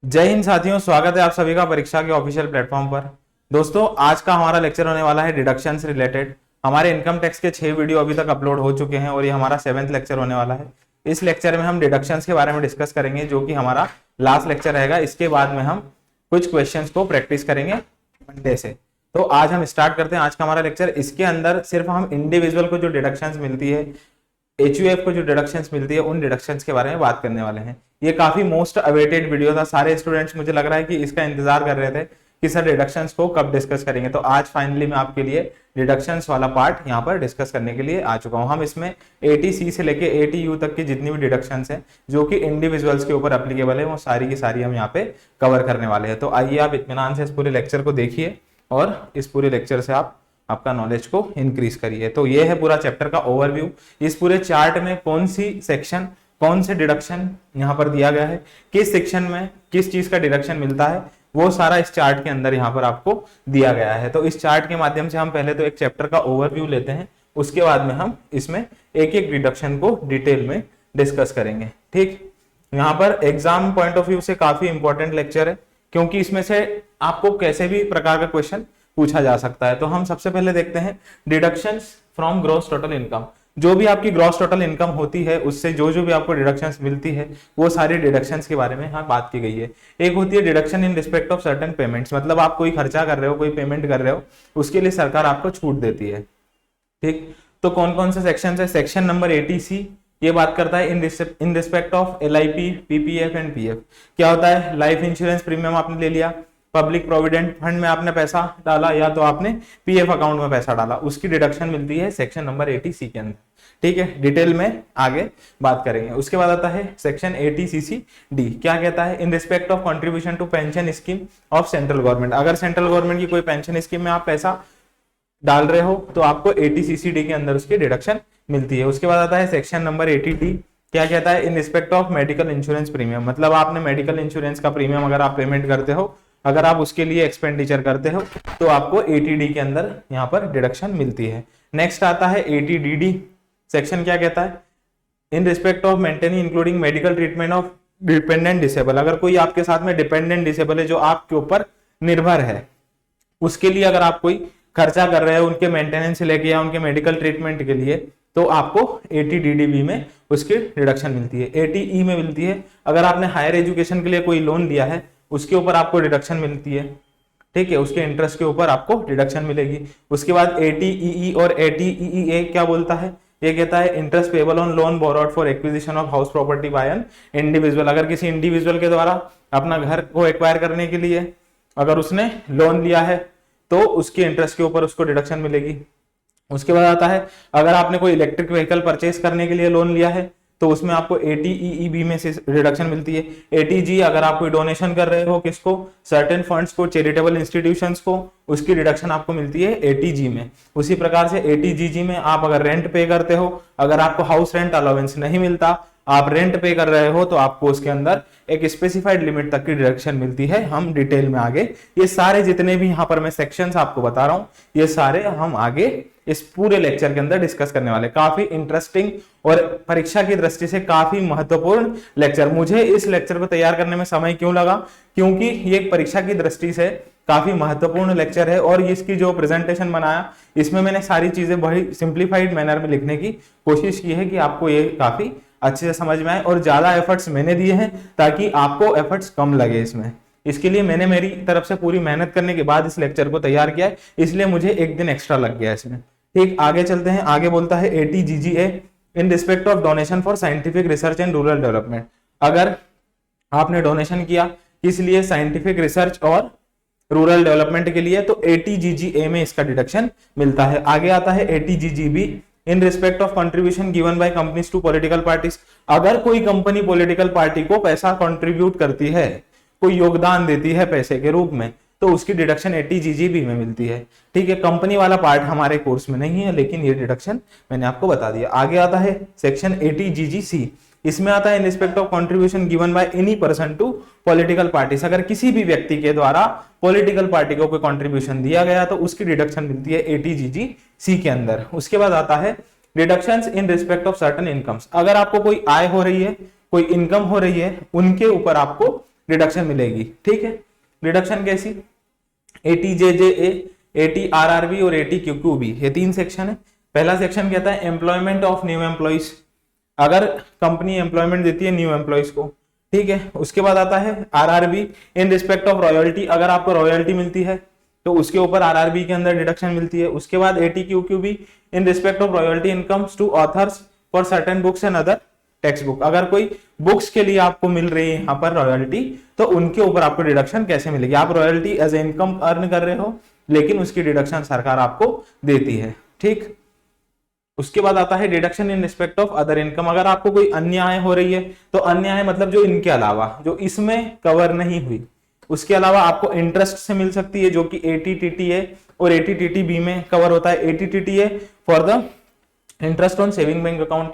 जय हिंद साथियों, स्वागत है आप सभी का परीक्षा के ऑफिशियल प्लेटफॉर्म पर। दोस्तों, आज का हमारा लेक्चर होने वाला है डिडक्शन से रिलेटेड। हमारे इनकम टैक्स के 6 वीडियो अभी तक अपलोड हो चुके हैं और ये हमारा 7th लेक्चर होने वाला है। इस लेक्चर में हम डिडक्शंस के बारे में डिस्कस करेंगे, जो कि हमारा लास्ट लेक्चर रहेगा। इसके बाद में हम कुछ क्वेश्चंस को प्रैक्टिस करेंगे मंडे से। तो आज हम स्टार्ट करते हैं आज का हमारा लेक्चर। इसके अंदर सिर्फ हम इंडिविजुअल को जो डिडक्शंस मिलती है, एचयूएफ को जो डिडक्शंस मिलती है, उन डिडक्शंस के बारे में बात करने वाले हैं। ये काफी मोस्ट अवेटेड वीडियो था। सारे स्टूडेंट्स मुझे लग रहा है कि इसका इंतजार कर रहे थे कि सर डिडक्शंस को कब डिस्कस करेंगे। तो आज फाइनली मैं आपके लिए डिडक्शंस वाला पार्ट यहाँ पर डिस्कस करने के लिए आ चुका हूँ। हम इसमें 80C से लेके 80U तक की जितनी भी डिडक्शंस हैं जो कि इंडिविजुअल्स के ऊपर एप्लीकेबल है, वो सारी की सारी हम यहाँ पे कवर करने वाले हैं। तो आइए आप इत्मीनान से इस पूरे लेक्चर को देखिए और इस पूरे लेक्चर से आपका नॉलेज को इंक्रीज करिए। तो ये है पूरा चैप्टर का ओवरव्यू। इस पूरे चार्ट में कौन सी सेक्शन, कौन से डिडक्शन यहाँ पर दिया गया है, किस सेक्शन में किस चीज का डिडक्शन मिलता है, वो सारा इस चार्ट के अंदर यहाँ पर आपको दिया गया है। तो इस चार्ट के माध्यम से हम पहले तो एक चैप्टर का ओवरव्यू लेते हैं, उसके बाद में हम इसमें एक एक डिडक्शन को डिटेल में डिस्कस करेंगे। ठीक, यहाँ पर एग्जाम पॉइंट ऑफ व्यू से काफी इंपॉर्टेंट लेक्चर है, क्योंकि इसमें से आपको कैसे भी प्रकार का क्वेश्चन पूछा जा सकता है। तो हम सबसे पहले देखते हैं deductions from gross total income. जो भी आपकी ग्रॉस टोटल इनकम होती है, उससे जो जो भी आपको डिडक्शंस मिलती है, वो सारी डिडक्शंस के बारे में यहाँ बात की गई है। एक होती है deduction in respect of certain payments, मतलब आप कोई खर्चा कर रहे हो, कोई पेमेंट कर रहे हो, उसके लिए सरकार आपको छूट देती है। ठीक, तो कौन कौन से सेक्शन है? सेक्शन नंबर 80C ये बात करता है in respect of LIP, PPF and PF। क्या होता है? लाइफ इंश्योरेंस प्रीमियम आपने ले लिया, पब्लिक प्रोविडेंट फंड में आपने पैसा डाला, या तो आपने PF अकाउंट में पैसा डाला, उसकी डिडक्शन मिलती है सेक्शन नंबर 80C के अंदर। ठीक है, डिटेल में आगे बात करेंगे। उसके बाद आता है सेक्शन 80CC-D। क्या कहता है? In respect of contribution to pension scheme of central government. अगर सेंट्रल गवर्नमेंट की कोई पेंशन स्कीम में आप पैसा डाल रहे हो तो आपको 80CC-D के अंदर उसकी डिडक्शन मिलती है। उसके बाद आता है सेक्शन नंबर 80D। क्या कहता है? In respect of medical insurance premium, मतलब आपने मेडिकल इंश्योरेंस का प्रीमियम अगर आप पेमेंट करते हो, अगर आप उसके लिए एक्सपेंडिचर करते हो, तो आपको 80D के अंदर यहाँ पर डिडक्शन मिलती है। नेक्स्ट आता है 80DD सेक्शन। क्या कहता है? In respect of maintaining including medical treatment of dependent disable. अगर कोई आपके साथ में डिपेंडेंट डिसेबल है, जो आपके ऊपर निर्भर है, उसके लिए अगर आप कोई खर्चा कर रहे हो, उनके मेंटेनेंस से लेके या उनके मेडिकल ट्रीटमेंट के लिए, तो आपको 80DD में उसकी रिडक्शन मिलती है। 80E में मिलती है अगर आपने हायर एजुकेशन के लिए कोई लोन लिया है, उसके ऊपर आपको डिडक्शन मिलती है। ठीक है, उसके इंटरेस्ट के ऊपर आपको डिडक्शन मिलेगी। उसके बाद 80EE और 80EEA क्या बोलता है? ये कहता है interest payable on loan borrowed for acquisition of house property bye an individual. अगर किसी इंडिविजुअल के द्वारा अपना घर को एक्वायर करने के लिए अगर उसने लोन लिया है, तो उसके इंटरेस्ट के ऊपर उसको डिडक्शन मिलेगी। उसके बाद आता है अगर आपने कोई इलेक्ट्रिक व्हीकल परचेस करने के लिए लोन लिया है, तो उसमें आपको 80EEB में से रिडक्शन मिलती है। 80G अगर आप कोई डोनेशन कर रहे हो, किसको? सर्टेन फंड्स को, चैरिटेबल इंस्टीट्यूशंस को, उसकी रिडक्शन आपको मिलती है 80G में। उसी प्रकार से 80GG में आप अगर रेंट पे करते हो, अगर आपको हाउस रेंट अलाउंस नहीं मिलता, आप रेंट पे कर रहे हो, तो आपको उसके अंदर एक स्पेसिफाइड लिमिट तक की डिडक्शन मिलती है। हम डिटेल में आगे ये सारे जितने भी यहाँ पर मैं सेक्शंस आपको बता रहा हूं, ये सारे हम आगे इस पूरे लेक्चर के अंदर डिस्कस करने वाले। काफी इंटरेस्टिंग और परीक्षा की दृष्टि से काफी महत्वपूर्ण लेक्चर। मुझे इस लेक्चर को तैयार करने में समय क्यों लगा? क्योंकि ये परीक्षा की दृष्टि से काफी महत्वपूर्ण लेक्चर है, और इसकी जो प्रेजेंटेशन बनाया, इसमें मैंने सारी चीजें बड़ी सिंप्लीफाइड मैनर में लिखने की कोशिश की है कि आपको ये काफी अच्छे से समझ में आए। और ज्यादा एफर्ट्स मैंने दिए हैं ताकि आपको एफर्ट्स कम लगे इसमें। इसके लिए मैंने मेरी तरफ से पूरी मेहनत करने के बाद इस लेक्चर को तैयार किया है, इसलिए मुझे एक दिन एक्स्ट्रा लग गया इसमें। ठीक, आगे चलते हैं। आगे बोलता है 80GGA in respect of donation for scientific research and rural development. अगर आपने डोनेशन किया किस लिए? साइंटिफिक रिसर्च और रूरल डेवलपमेंट के लिए, तो 80GGA में इसका डिडक्शन मिलता है। आगे आता है 80GGB in respect of contribution given by companies to political parties. अगर कोई कंपनी पॉलिटिकल पार्टी को पैसा कंट्रीब्यूट करती है, कोई योगदान देती है पैसे के रूप में, तो उसकी डिडक्शन 80GGB में मिलती है। ठीक है, कंपनी वाला पार्ट हमारे कोर्स में नहीं है, लेकिन ये डिडक्शन मैंने आपको बता दिया। आगे आता है सेक्शन 80GGC। इसमें आता है in respect of contribution given by any person to political parties. अगर किसी भी व्यक्ति के द्वारा पॉलिटिकल पार्टी को कोई कंट्रीब्यूशन दिया गया, तो उसकी डिडक्शन मिलती है 80GGC के अंदर। उसके बाद आता है deductions in respect of certain incomes. अगर आपको कोई आय हो रही है, कोई इनकम हो रही है, उनके ऊपर आपको डिडक्शन मिलेगी। ठीक है, डिडक्शन कैसी, ATJJA, ATRRB और ATQQB, ये 3 सेक्शन है। पहला सेक्शन कहता है एम्प्लॉयमेंट ऑफ न्यू एम्प्लॉइज, अगर कंपनी एम्प्लॉयमेंट देती है न्यू एम्प्लॉइज को। ठीक है, उसके बाद आता है RRB in respect of royalty, अगर आपको रॉयल्टी मिलती है तो उसके ऊपर RRB के अंदर डिडक्शन मिलती है। उसके बाद ATQQB in respect of royalty incomes to authors for certain books and other text book, अगर कोई बुक्स के लिए आपको मिल रही है यहाँ पर रॉयल्टी, तो उनके ऊपर आपको डिडक्शन कैसे मिलेगी। आप royalty as a income earn कर रहे हो, लेकिन उसकी डिडक्शन सरकार आपको देती है। ठीक, उसके बाद आता है deduction in respect of other income, अगर आपको कोई अन्याय हो रही है, तो अन्याय मतलब जो इनके अलावा, जो इसमें कवर नहीं हुई, उसके अलावा आपको इंटरेस्ट से मिल सकती है, जो कि ATTTA और ATTTB में कवर होता है। ATTTA for the interest on saving bank account,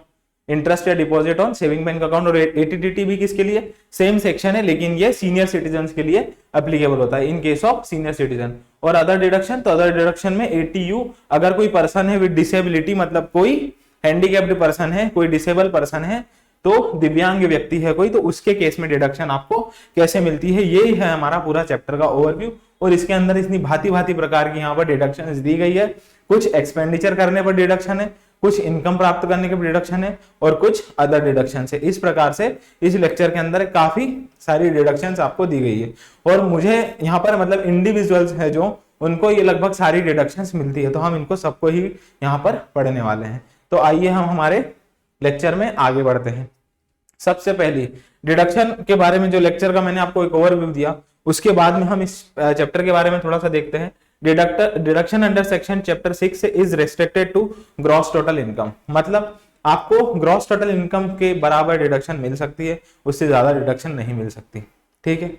interest या deposit on saving bank account, और ATTTB किसके लिए, सेम सेक्शन है, लेकिन ये सीनियर सिटीजन के लिए एप्लीकेबल होता है in case of senior citizen. और अदर डिडक्शन, तो अदर डिडक्शन में ATU, अगर कोई पर्सन है विद डिसेबिलिटी, मतलब कोई हैंडीकैप्ड पर्सन है, कोई डिसेबल पर्सन है, तो दिव्यांग व्यक्ति है कोई, तो उसके केस में डिडक्शन आपको कैसे मिलती है। ये है हमारा पूरा चैप्टर का ओवरव्यू, और इसके अंदर इतनी भांति भांति प्रकार की यहाँ पर डिडक्शन दी गई है। कुछ एक्सपेंडिचर करने पर डिडक्शन है, कुछ इनकम प्राप्त करने के डिडक्शन है, और कुछ अदर डिडक्शन है। इस प्रकार से इस लेक्चर के अंदर काफी सारी डिडक्शंस आपको दी गई है, और मुझे यहाँ पर मतलब इंडिविजुअल्स है जो, उनको ये लगभग सारी डिडक्शंस मिलती है, तो हम इनको सबको ही यहाँ पर पढ़ने वाले हैं। तो आइए हम हमारे लेक्चर में आगे बढ़ते हैं। सबसे पहली डिडक्शन के बारे में जो लेक्चर का मैंने आपको एक ओवरव्यू दिया, उसके बाद में हम इस चैप्टर के बारे में थोड़ा सा देखते हैं। Deduction under section chapter 6 is restricted to gross total income, मतलब आपको ग्रॉस टोटल इनकम के बराबर डिडक्शन मिल सकती है, उससे ज्यादा डिडक्शन नहीं मिल सकती। ठीक है,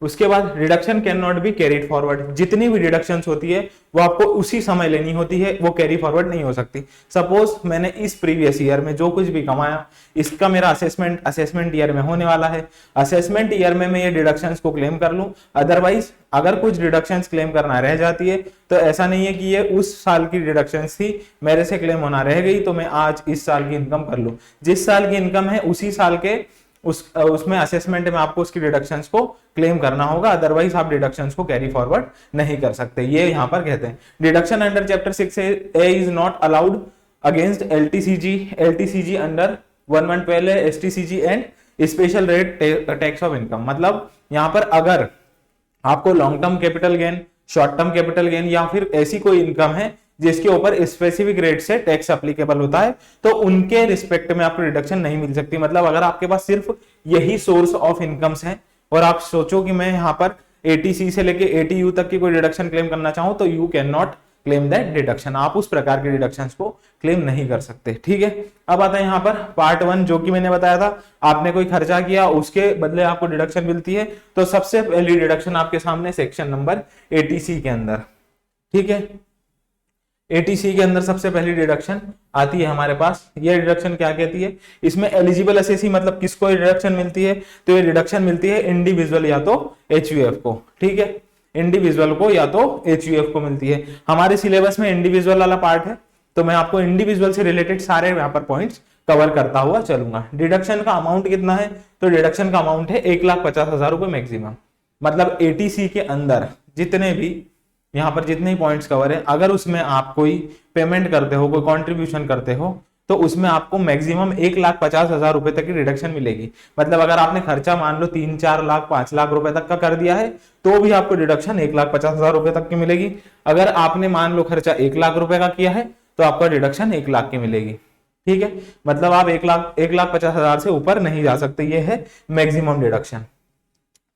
उसके बाद reduction can not be carried forward, जितनी भी डिडक्शंस होती है वो आपको उसी समय लेनी होती है, वो कैरी फॉरवर्ड नहीं हो सकती। सपोज मैंने इस प्रीवियस ईयर में जो कुछ भी कमाया, इसका मेरा असेसमेंट ईयर में होने वाला है, असेसमेंट ईयर में मैं ये डिडक्शंस को क्लेम कर लूं। अदरवाइज अगर कुछ डिडक्शंस क्लेम करना रह जाती है, तो ऐसा नहीं है कि ये उस साल की डिडक्शंस थी, मेरे से क्लेम होना रह गई, तो मैं आज इस साल की इनकम कर लूं। जिस साल की इनकम है उसी साल के उसमें असेसमेंट में आपको उसकी डिडक्शंस को क्लेम करना होगा, अदरवाइज आप डिडक्शंस को कैरी फॉरवर्ड नहीं कर सकते। ये यहाँ पर कहते हैं deduction under chapter 6A is not allowed against LTCG under 1112 STCG and special rate tax of income. मतलब यहाँ पर अगर आपको long term capital gain, short term capital gain या फिर ऐसी कोई इनकम है जिसके ऊपर स्पेसिफिक रेट से टैक्स एप्लीकेबल होता है, तो उनके रिस्पेक्ट में आपको डिडक्शन नहीं मिल सकती। मतलब अगर आपके पास सिर्फ यही सोर्स ऑफ इनकम्स है और आप सोचो कि मैं यहाँ पर ATC से लेके ATU तक की कोई डिडक्शन क्लेम करना चाहूं, तो you can not claim that deduction, आप उस प्रकार के डिडक्शंस को क्लेम नहीं कर सकते। ठीक है, अब आता है यहाँ पर पार्ट 1, जो कि मैंने बताया था, आपने कोई खर्चा किया उसके बदले आपको डिडक्शन मिलती है। तो सबसे पहली डिडक्शन आपके सामने सेक्शन नंबर 80C के अंदर, ठीक है, 80C के अंदर सबसे पहली डिडक्शन आती है हमारे पास। ये डिडक्शन क्या कहती है, इसमें एलिजिबल असेसी मतलब किसको डिडक्शन मिलती है, तो ये डिडक्शन मिलती है इंडिविजुअल या तो HUF को। ठीक है, इंडिविजुअल को या तो HUF को मिलती है। हमारे सिलेबस में इंडिविजुअल वाला पार्ट है, तो मैं आपको इंडिविजुअल से रिलेटेड सारे यहाँ पर पॉइंट्स कवर करता हुआ चलूंगा। डिडक्शन का अमाउंट कितना है, तो डिडक्शन का अमाउंट है 1,50,000 रुपए मैक्सिमम। मतलब 80C के अंदर जितने भी यहाँ पर जितने पॉइंट्स कवर है, अगर उसमें आप कोई पेमेंट करते हो, कोई कंट्रीब्यूशन करते हो, तो उसमें आपको मैक्सिमम 1,50,000 रुपए तक की डिडक्शन मिलेगी। मतलब अगर आपने खर्चा मान लो 3, 4 लाख, 5 लाख रुपए तक का कर दिया है, तो भी आपको डिडक्शन 1,50,000 रुपए तक की मिलेगी। अगर आपने मान लो खर्चा 1 लाख रुपए का किया है, तो आपका डिडक्शन 1 लाख की मिलेगी। ठीक है, मतलब आप 1,50,000 से ऊपर नहीं जा सकते, ये है मैक्सिमम डिडक्शन।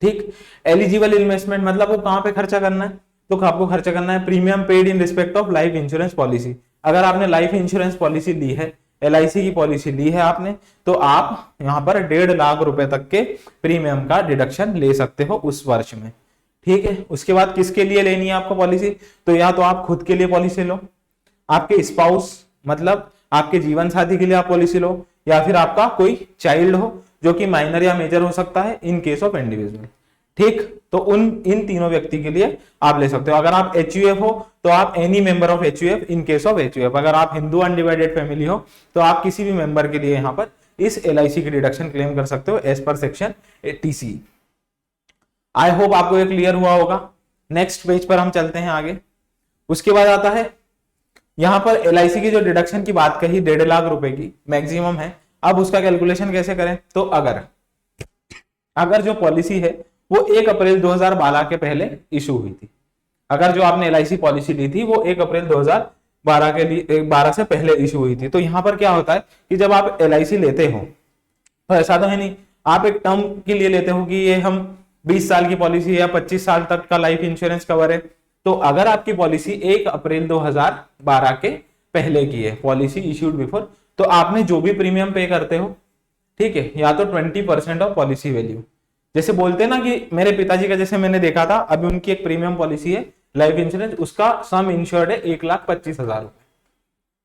ठीक, एलिजिबल इन्वेस्टमेंट मतलब वो कहाँ पे खर्चा करना है, तो आपको खर्चा करना है premium paid in respect of life insurance policy. अगर आपने लाइफ इंश्योरेंस पॉलिसी ली है, LIC की पॉलिसी ली है आपने, तो आप यहाँ पर 1.5 लाख रुपए तक के प्रीमियम का डिडक्शन ले सकते हो उस वर्ष में। ठीक है, उसके बाद किसके लिए लेनी है आपको पॉलिसी, तो या तो आप खुद के लिए पॉलिसी लो, आपके स्पाउस मतलब आपके जीवन साथी के लिए आप पॉलिसी लो, या फिर आपका कोई चाइल्ड हो जो कि माइनर या मेजर हो सकता है इन केस ऑफ इंडिविजुअल। ठीक, तो इन तीनों व्यक्ति के लिए आप ले सकते हो। अगर आप HUF हो तो आप any member of HUF in case of HUF। अगर आप हिंदू अनडिवाइडेड फैमिली हो तो आप किसी भी मेंबर के लिए यहाँ पर इस LIC की डिडक्शन क्लेम कर सकते हो एज पर सेक्शन 80C। आई होप आपको ये क्लियर हुआ होगा। नेक्स्ट पेज पर हम चलते हैं आगे। उसके बाद आता है यहां पर LIC की जो डिडक्शन की बात कही 1.5 लाख रुपए की मैक्सिमम है। अब उसका कैलकुलेशन कैसे करें, तो अगर जो पॉलिसी है वो 1 अप्रैल 2012 के पहले इशू हुई थी, अगर जो आपने LIC पॉलिसी ली थी वो 1 अप्रैल 2012 के लिए 12 से पहले इशू हुई थी, तो यहां पर क्या होता है कि जब आप LIC लेते हो तो ऐसा तो है नहीं आप एक टर्म के लिए लेते हो कि ये हम 20 साल की पॉलिसी या 25 साल तक का लाइफ इंश्योरेंस कवर है। तो अगर आपकी पॉलिसी 1 अप्रैल 2012 के पहले की है, पॉलिसी इश्यूड बिफोर, तो आपने जो भी प्रीमियम पे करते हो, ठीक है, या तो 20% ऑफ पॉलिसी वैल्यू, जैसे बोलते हैं ना कि मेरे पिताजी का जैसे मैंने देखा था, अभी उनकी एक प्रीमियम पॉलिसी है लाइफ इंश्योरेंस, उसका सम इंश्योर्ड है 1,25,000 रुपए।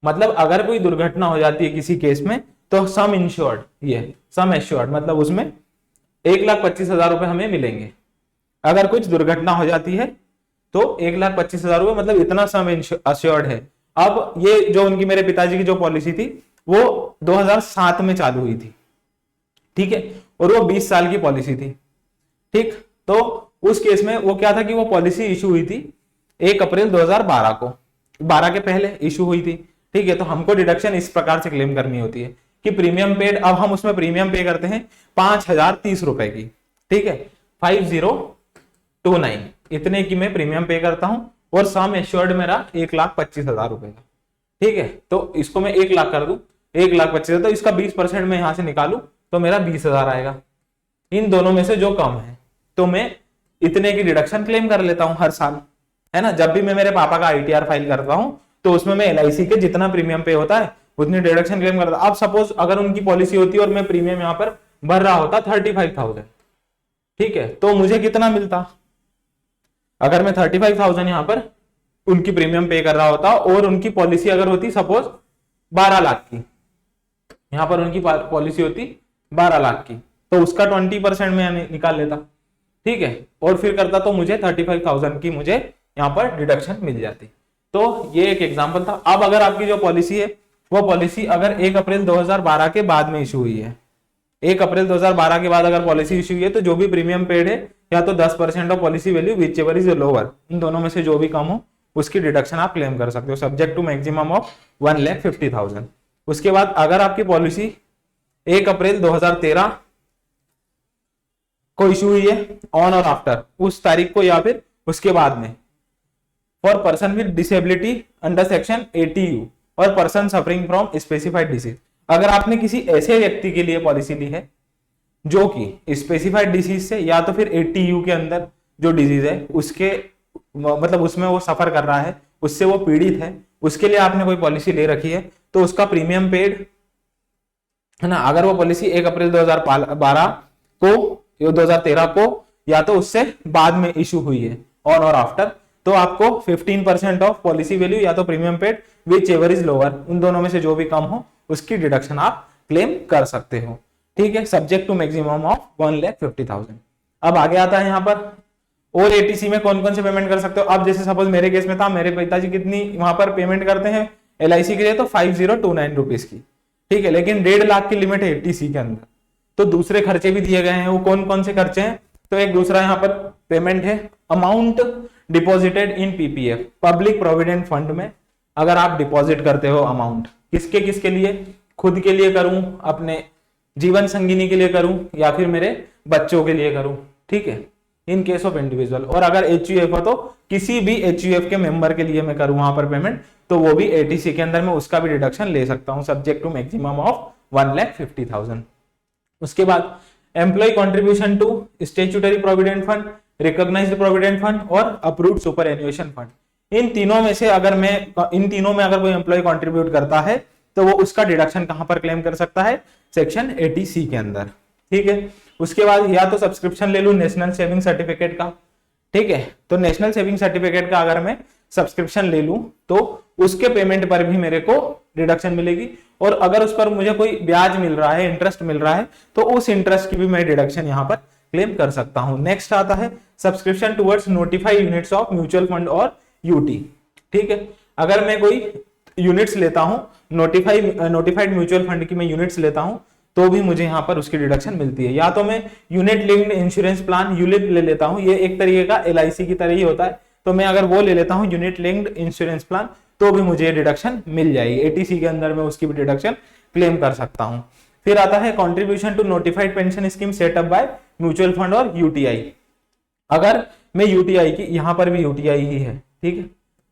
मतलब अगर कोई दुर्घटना हो जाती है किसी केस में तो सम इंश्योर्ड, ये सम एश्योर्ड मतलब उसमें 1,25,000 रुपए हमें मिलेंगे। अगर कुछ दुर्घटना हो जाती है तो 1,25,000 रुपए मतलब इतना सम अश्योर्ड है। अब ये जो उनकी मेरे पिताजी की जो पॉलिसी थी वो 2007 में चालू हुई थी, ठीक है, और वो 20 साल की पॉलिसी थी, ठीक। तो उस केस में वो क्या था कि वो पॉलिसी इशू हुई थी 1 अप्रैल 2012 को, 12 के पहले इशू हुई थी, ठीक है। तो हमको डिडक्शन इस प्रकार से क्लेम करनी होती है कि प्रीमियम पेड, अब हम उसमें प्रीमियम पे करते हैं 5,030 रुपए की, ठीक है, 5029 इतने की मैं प्रीमियम पे करता हूं और सम एश्योर्ड मेरा 1,25,000 रुपए का, ठीक है। तो इसको मैं 1 लाख कर दूं, 1,25,000, तो इसका 20% मैं यहां से निकालू तो मेरा 20,000 आएगा। इन दोनों में से जो कम है तो मैं इतने की डिडक्शन क्लेम कर लेता हूं हर साल, है ना। जब भी मैं मेरे पापा का ITR फाइल करता हूं तो उसमें मैं LIC के जितना प्रीमियम पे होता है उतनी डिडक्शन क्लेम करता। अब सपोज अगर उनकी पॉलिसी होती और मैं प्रीमियम यहां पर भर रहा होता 35,000, ठीक है, तो मुझे कितना मिलता, अगर मैं 35,000 यहां पर उनकी प्रीमियम पे कर रहा होता और उनकी पॉलिसी अगर होती सपोज 12 लाख की, यहां पर उनकी पॉलिसी होती 12 लाख की, तो उसका 20% में निकाल लेता, ठीक है, और फिर करता तो मुझे 35,000 की मुझे यहां पर डिडक्शन मिल जाती। तो ये एक एग्जांपल था। अब अगर आपकी जो पॉलिसी है वो पॉलिसी अगर 1 अप्रैल 2012 के बाद में इशू हुई है, 1 अप्रैल 2012 के बाद अगर पॉलिसी इशू हुई है तो जो भी प्रीमियम पेड है या तो 10% of policy value whichever is lower, इन दोनों में से जो भी कम हो उसकी डिडक्शन आप क्लेम कर सकते हो सब्जेक्ट टू मैक्सिमम ऑफ 1,50,000। उसके बाद अगर आपकी पॉलिसी 1 अप्रैल 2013 को इशू हुई है ऑन और आफ्टर उस तारीख को या फिर उसके बाद में, for person with disability under section 80U और person suffering from specified disease, अगर आपने किसी ऐसे व्यक्ति के लिए पॉलिसी ली है जो कि स्पेसिफाइड डिसीज से या तो फिर 80U के अंदर जो डिजीज है उसके मतलब उसमें वो सफर कर रहा है, उससे वो पीड़ित है, उसके लिए आपने कोई पॉलिसी ले रखी है, तो उसका प्रीमियम पेड, है ना, अगर वो पॉलिसी 1 अप्रैल 2012 को 2013 को या तो उससे बाद में इशू हुई है ऑन और आफ्टर, तो आपको 15% ऑफ पॉलिसी वैल्यू या तो premium paid which ever is lower, उन दोनों में से जो भी कम हो उसकी डिडक्शन आप क्लेम कर सकते हो, ठीक है, सब्जेक्ट टू मैक्सिमम ऑफ 1,50,000। अब आगे आता है यहाँ पर और ATC में कौन कौन से पेमेंट कर सकते हो। अब जैसे सपोज मेरे केस में था, मेरे पिताजी कितनी वहां पर पेमेंट करते हैं LIC के लिए तो 5,029 रुपीज की, ठीक है, लेकिन 1.5 लाख की लिमिट है ATC के अंदर। तो दूसरे खर्चे भी दिए गए हैं, वो कौन कौन से खर्चे हैं, तो एक दूसरा यहाँ पर पेमेंट है amount deposited in PPF public provident fund में, अगर आप डिपॉजिट करते हो अमाउंट, किसके किसके लिए, खुद के लिए करूं, अपने जीवन संगिनी के लिए करूं या फिर मेरे बच्चों के लिए करूं, ठीक है, इन केस ऑफ इंडिविजुअल। और अगर HUF हो तो किसी भी HUF के मेंबर के लिए मैं करूं वहां पर पेमेंट, तो वो भी ATC के अंदर में उसका भी डिडक्शन ले सकता हूं सब्जेक्ट टू मैक्सिमम ऑफ 1,50,000। उसके बाद employ contribution to statutory provident fund, recognised provident fund और अप्रूव्ड सुपर एन्युएशन फंड, इन तीनों में से अगर कोई एम्प्लॉय कंट्रीब्यूट करता है तो वो उसका डिडक्शन कहां पर क्लेम कर सकता है, सेक्शन 80C के अंदर, ठीक है। उसके बाद या तो सब्सक्रिप्शन ले लूं नेशनल सेविंग सर्टिफिकेट का, ठीक है, तो नेशनल सेविंग सर्टिफिकेट का अगर मैं सब्सक्रिप्शन ले लूं तो उसके पेमेंट पर भी मेरे को डिडक्शन मिलेगी, और अगर उस पर मुझे कोई ब्याज मिल रहा है, इंटरेस्ट मिल रहा है, तो उस इंटरेस्ट की भी मैं डिडक्शन यहां पर क्लेम कर सकता हूं। नेक्स्ट आता है subscription towards notified units of mutual fund और UT, ठीक है, अगर मैं कोई यूनिट्स लेता हूं, नोटिफाइड म्यूचुअल फंड की मैं यूनिट्स लेता हूं, तो भी मुझे यहाँ पर उसकी डिडक्शन मिलती है। या तो मैं unit linked insurance plan ULIP ले लेता हूँ, ये एक तरीके का LIC की तरह ही होता है, तो मैं अगर वो ले लेता हूँ यूनिट लिंक्ड इंश्योरेंस प्लान, तो भी मुझे डिडक्शन मिल जाएगी। ATC के अंदर में उसकी भी डिडक्शन क्लेम कर सकता हूँ। फिर आता है contribution to notified pension scheme setup by mutual fund और UTI। अगर मैं UTI की, यहां पर भी UTI ही है, ठीक है,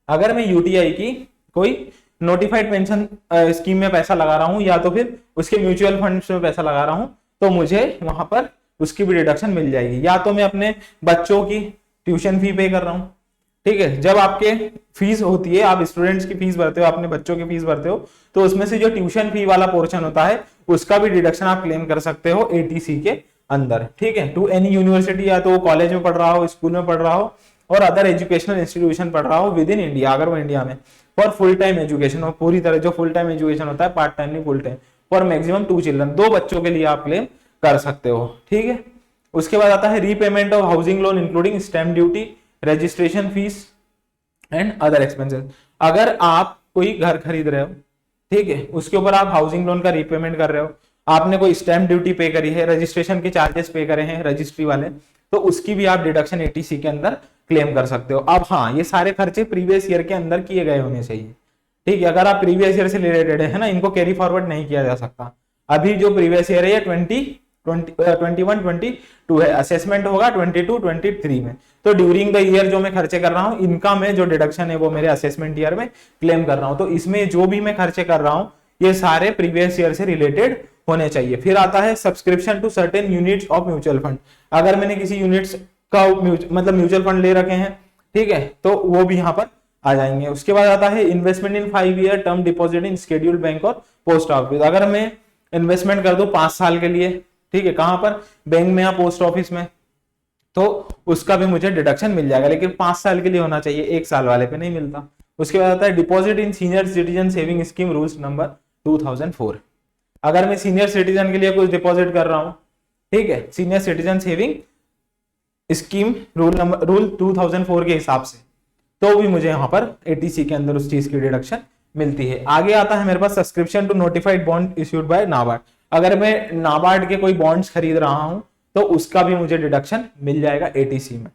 अगर मैं UTI की कोई नोटिफाइड पेंशन स्कीम में पैसा लगा रहा हूं या तो फिर उसके म्यूचुअल फंड्स में पैसा लगा रहा हूं, तो मुझे वहां पर उसकी भी डिडक्शन मिल जाएगी। या तो मैं अपने बच्चों की ट्यूशन फी पे कर रहा हूं, ठीक है, जब आपके फीस होती है, आप स्टूडेंट्स की फीस भरते हो, अपने बच्चों की फीस भरते हो, तो उसमें से जो ट्यूशन फी वाला पोर्शन होता है उसका भी डिडक्शन आप क्लेम कर सकते हो ATC के अंदर, ठीक है। टू एनी यूनिवर्सिटी, या तो वो कॉलेज में पढ़ रहा हो, स्कूल में पढ़ रहा हो, और अदर एजुकेशनल इंस्टीट्यूशन पढ़ रहा हो विद इन इंडिया, अगर वो इंडिया में, फॉर फुल टाइम एजुकेशन, और पूरी तरह जो फुल टाइम एजुकेशन होता है, पार्ट टाइम नहीं full time, for maximum 2 children, 2 बच्चों के लिए आप क्लेम कर सकते हो, ठीक है। उसके बाद आता है repayment of housing loan including stamp duty, registration fees and other expenses. अगर आप कोई घर खरीद रहे हो, ठीक है, उसके ऊपर आप हाउसिंग लोन का रीपेमेंट कर रहे हो, आपने कोई स्टैम्प ड्यूटी पे करी है, रजिस्ट्रेशन के चार्जेस पे करे हैं रजिस्ट्री वाले, तो उसकी भी आप डिडक्शन ATC के अंदर क्लेम कर सकते हो। अब हाँ, ये सारे खर्चे प्रीवियस ईयर के अंदर किए गए होने चाहिए, ठीक है। अगर आप प्रीवियस ईयर से रिलेटेड है ना, इनको कैरी फॉरवर्ड नहीं किया जा सकता। अभी जो प्रीवियस ईयर है ये 21-22 है, असेसमेंट होगा 22-23 में, तो ड्यूरिंग द ईयर जो मैं खर्चे कर रहा हूँ, इनका मैं जो डिडक्शन है वो मेरे असेसमेंट ईयर में क्लेम कर रहा हूँ। तो इसमें जो भी मैं खर्चे कर रहा हूँ ये सारे प्रीवियस ईयर से रिलेटेड होने चाहिए। फिर आता है subscription to certain units of mutual fund. अगर मैंने किसी यूनिट्स का मतलब म्यूचुअल फंड ले रखे हैं, ठीक है, तो वो भी यहाँ पर आ जाएंगे। उसके बाद आता है investment in 5 year term deposit in scheduled bank और पोस्ट ऑफिस। अगर मैं इन्वेस्टमेंट कर दूं 5 साल के लिए, ठीक है, कहां पर, बैंक में या पोस्ट ऑफिस में, तो उसका भी मुझे डिडक्शन मिल जाएगा, लेकिन 5 साल के लिए होना चाहिए, 1 साल वाले पे नहीं मिलता। उसके बाद आता है deposit in senior citizen saving scheme rules number 2004। अगर मैं सीनियर सिटीजन के लिए कुछ डिपॉजिट कर रहा हूं, ठीक है, senior citizen saving scheme rule 2004 के हिसाब से, तो भी मुझे यहां पर ATC के अंदर उस चीज की डिडक्शन मिलती है। आगे आता है मेरे पास subscription to notified bond issued by NABARD. अगर मैं नाबार्ड के कोई बॉन्ड्स खरीद रहा हूं, तो उसका भी मुझे डिडक्शन मिल जाएगा ATC में,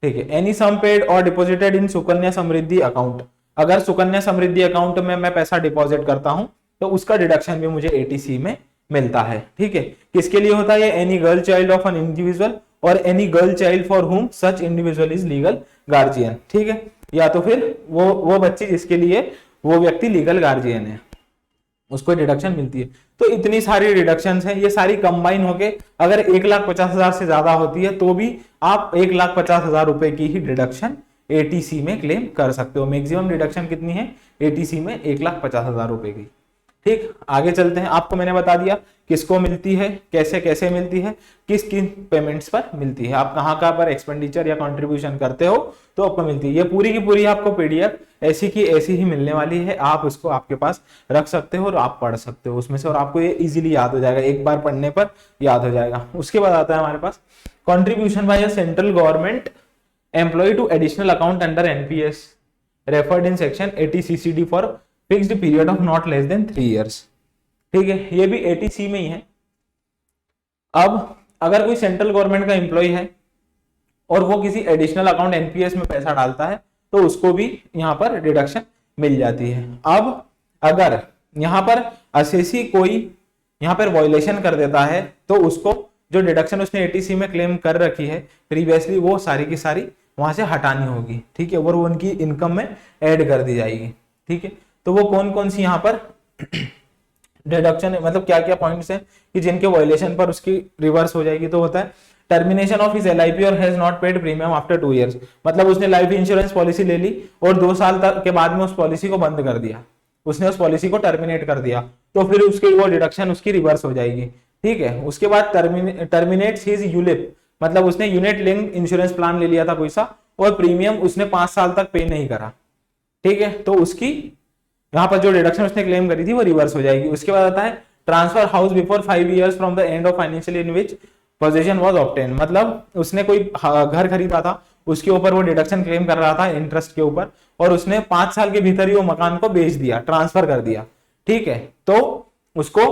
ठीक है। एनी सम पेड और deposited in Sukanya Samriddhi account. अगर सुकन्या समृद्धि अकाउंट में मैं पैसा डिपॉजिट करता हूं, तो उसका डिडक्शन भी मुझे ATC में मिलता है, ठीक है। किसके लिए होता है? Any girl child of an individual और any girl child for whom such individual is legal guardian, ठीक है। या तो फिर वो बच्ची जिसके लिए वो व्यक्ति लीगल गार्जियन है, उसको डिडक्शन मिलती है। तो इतनी सारी डिडक्शंस हैं, ये सारी कंबाइन होके अगर 1,50,000 से ज्यादा होती है, तो भी आप 1,50,000 रुपए की ही डिडक्शन ATC में क्लेम कर सकते हो। मैक्सिमम डिडक्शन कितनी है ATC में? 1,50,000 रुपए की, ठीक। आगे चलते हैं। आपको मैंने बता दिया किसको मिलती है, कैसे कैसे मिलती है, किस किन पेमेंट्स पर मिलती है, आप कहाँ पर एक्सपेंडिचर या कंट्रीब्यूशन करते हो तो आपको मिलती है। ये पूरी की पूरी आपको PDF ऐसी की ऐसी ही मिलने वाली है। आप उसको आपके पास रख सकते हो और आप पढ़ सकते हो उसमें से, और आपको ये इजीली याद हो जाएगा, एक बार पढ़ने पर याद हो जाएगा। उसके बाद आता है हमारे पास contribution by central government employ to additional account under NPS referred in section 80CCD for fixed period of not less than 3 years, ठीक है। ये भी ATC में ही है। अब अगर कोई सेंट्रल गवर्नमेंट का एम्प्लॉय है और वो किसी एडिशनल अकाउंट NPS में पैसा डालता है, तो उसको भी यहाँ पर डिडक्शन मिल जाती है। अब अगर यहाँ पर असेसी कोई यहाँ पर वायलेशन कर देता है, तो उसको जो डिडक्शन उसने ATC में क्लेम कर रखी है प्रीवियसली, वो सारी की सारी वहां से हटानी होगी, ठीक है, और वो उनकी इनकम में ऐड कर दी जाएगी, ठीक है। तो वो कौन कौन सी यहाँ पर डिडक्शन है, मतलब क्या क्या पॉइंट्स हैं कि जिनके वायलेशन पर उसकी रिवर्स हो जाएगी। तो होता है टर्मिनेशन ऑफ हिज LIP और has not paid premium after 2 years. मतलब उसने लाइफ इंश्योरेंस पॉलिसी ले ली और 2 साल तक के बाद में उस पॉलिसी को बंद कर दिया, उसने उस पॉलिसी को टर्मिनेट कर दिया, तो फिर उसकी वो डिडक्शन उसकी रिवर्स हो जाएगी, ठीक है। उसके बाद टर्मिनेट्स हिज यूलिप, मतलब उसने यूनिट लिंक्ड इंश्योरेंस प्लान ले लिया था कोई सा, और प्रीमियम उसने 5 साल तक पे नहीं करा, ठीक है, तो उसकी यहाँ पर जो डिडक्शन उसने क्लेम करी थी वो रिवर्स हो जाएगी। उसके बाद आता है transfer house before 5 years from the end of financial in which position was obtain. मतलब उसने कोई घर खरीदा था, उसके ऊपर वो डिडक्शन क्लेम कर रहा था इंटरेस्ट के ऊपर, और उसने 5 साल के भीतर ही वो मकान को बेच दिया, ट्रांसफर कर दिया, ठीक है, तो उसको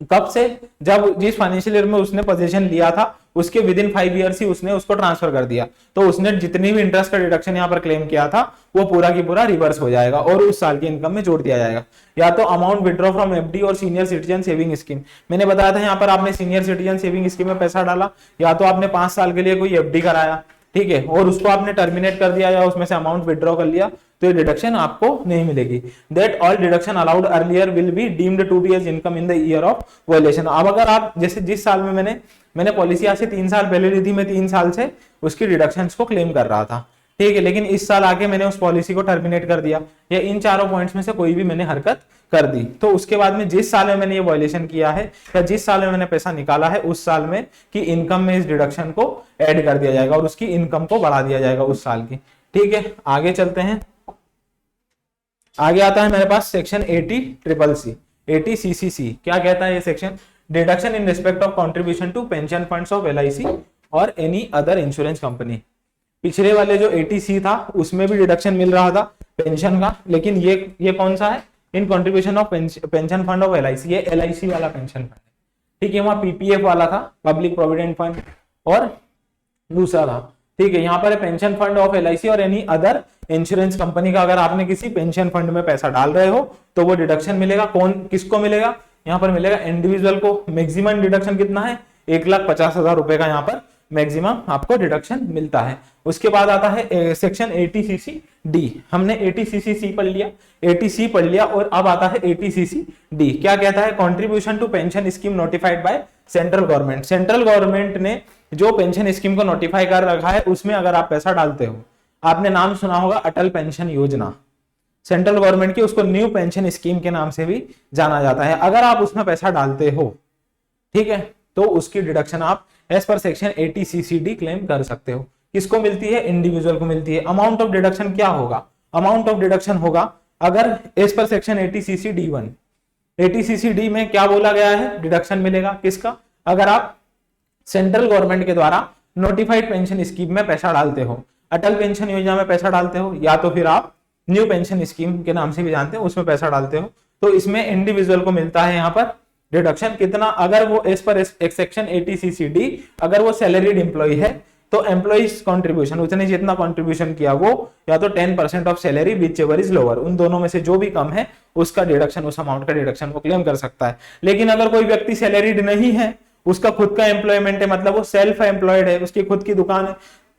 कब से, जब जिस फाइनेंशियल ईयर में उसने पोजीशन लिया था उसके विद इन 5 ईयर्स ही उसने उसको ट्रांसफर कर दिया, तो उसने जितनी भी इंटरेस्ट का डिडक्शन यहाँ पर क्लेम किया था वो पूरा की पूरा रिवर्स हो जाएगा और उस साल की इनकम में जोड़ दिया जाएगा। या तो अमाउंट विड्रॉ फ्रॉम एफडी और सीनियर सिटीजन सेविंग स्कीम, मैंने बताया था यहाँ पर आपने सीनियर सिटीजन सेविंग स्कीम में पैसा डाला, या तो आपने 5 साल के लिए कोई एफडी कराया, ठीक है, और उसको आपने टर्मिनेट कर दिया या उसमें से अमाउंट विड्रॉ कर लिया, तो ये डिडक्शन आपको नहीं मिलेगी। That all deduction allowed earlier will be deemed to be as income in the year of violation. अब अगर आप जैसे जिस साल में मैंने पॉलिसी आज से 3 साल पहले ली थी, मैं 3 साल से उसकी डिडक्शंस को क्लेम कर रहा था, ठीक है, लेकिन इस साल आके मैंने उस पॉलिसी को टर्मिनेट कर दिया या इन चारों पॉइंट्स में से कोई भी मैंने हरकत कर दी, तो उसके बाद में जिस साल में मैंने ये वायलेशन किया है या जिस साल में मैंने पैसा निकाला है उस साल में की इनकम में इस डिडक्शन को ऐड कर दिया जाएगा और उसकी इनकम को बढ़ा दिया जाएगा उस साल की। ठीक है, आगे चलते हैं। आगे आता है मेरे पास सेक्शन 80CCC। क्या कहता है ये section? Deduction in respect of contribution to pension funds of LIC और एनी अदर इंश्योरेंस कंपनी। पिछले वाले जो 80C था उसमें भी डिडक्शन मिल रहा था पेंशन का, लेकिन ये कौन सा है? इन contribution of pension fund of LIC, ये LIC वाला पेंशन फंड है, ठीक है। वहां PPF वाला था, पब्लिक प्रोविडेंट फंड, और दूसरा था, ठीक है, यहाँ पर पेंशन फंड ऑफ LIC और एनी अदर इंश्योरेंस कंपनी का अगर आपने किसी पेंशन फंड में पैसा डाल रहे हो तो वो डिडक्शन मिलेगा। किसको मिलेगा? यहाँ पर मिलेगा इंडिविजुअल को। मैक्सिमम डिडक्शन कितना है? 1,50,000 रुपए का यहाँ पर मैक्सिमम आपको डिडक्शन मिलता है। उसके बाद आता है सेक्शन 80CCD। हमने 80CCC पढ़ लिया, 80C पढ़ लिया, और अब आता है 80CCD। क्या कहता है? Contribution to pension scheme notified by central government. Central government ने जो पेंशन स्कीम को नोटिफाई कर रखा है उसमें अगर आप पैसा डालते हो, आपने नाम सुना होगा अटल पेंशन योजना, सेंट्रल गवर्नमेंट की, उसको न्यू पेंशन स्कीम के नाम से भी जाना जाता है। अगर आप उसमें पैसा डालते हो, ठीक है, तो उसकी डिडक्शन आप एज पर सेक्शन 80CCD क्लेम कर सकते हो। किसको मिलती है? इंडिविजुअल को मिलती है। अमाउंट ऑफ डिडक्शन क्या होगा? अमाउंट ऑफ डिडक्शन होगा अगर एज पर सेक्शन 80CCD1, 80CCD में क्या बोला गया है? डिडक्शन मिलेगा किसका? अगर आप सेंट्रल गवर्नमेंट के द्वारा नोटिफाइड पेंशन स्कीम में पैसा डालते हो, अटल पेंशन योजना में पैसा डालते हो, या तो फिर आप न्यू पेंशन स्कीम के नाम से भी जानते हो उसमें पैसा डालते हो, तो इसमें इंडिविजुअल को मिलता है यहाँ पर डिडक्शन कितना? अगर वो एज पर सेक्शन 80CCD अगर वो सैलरीड एम्प्लॉय है तो एम्प्लॉइज कॉन्ट्रीब्यूशन, उसने जितना कॉन्ट्रीब्यूशन किया वो या तो 10% of salary which ever is lower, उन दोनों में से जो भी कम है उसका डिडक्शन, उस अमाउंट का डिडक्शन वो क्लेम कर सकता है। लेकिन अगर कोई व्यक्ति सैलरीड नहीं है, उसका खुद का एम्प्लॉयमेंट है, मतलब वो सेल्फ एम्प्लॉयड है, उसकी खुद की दुकान है,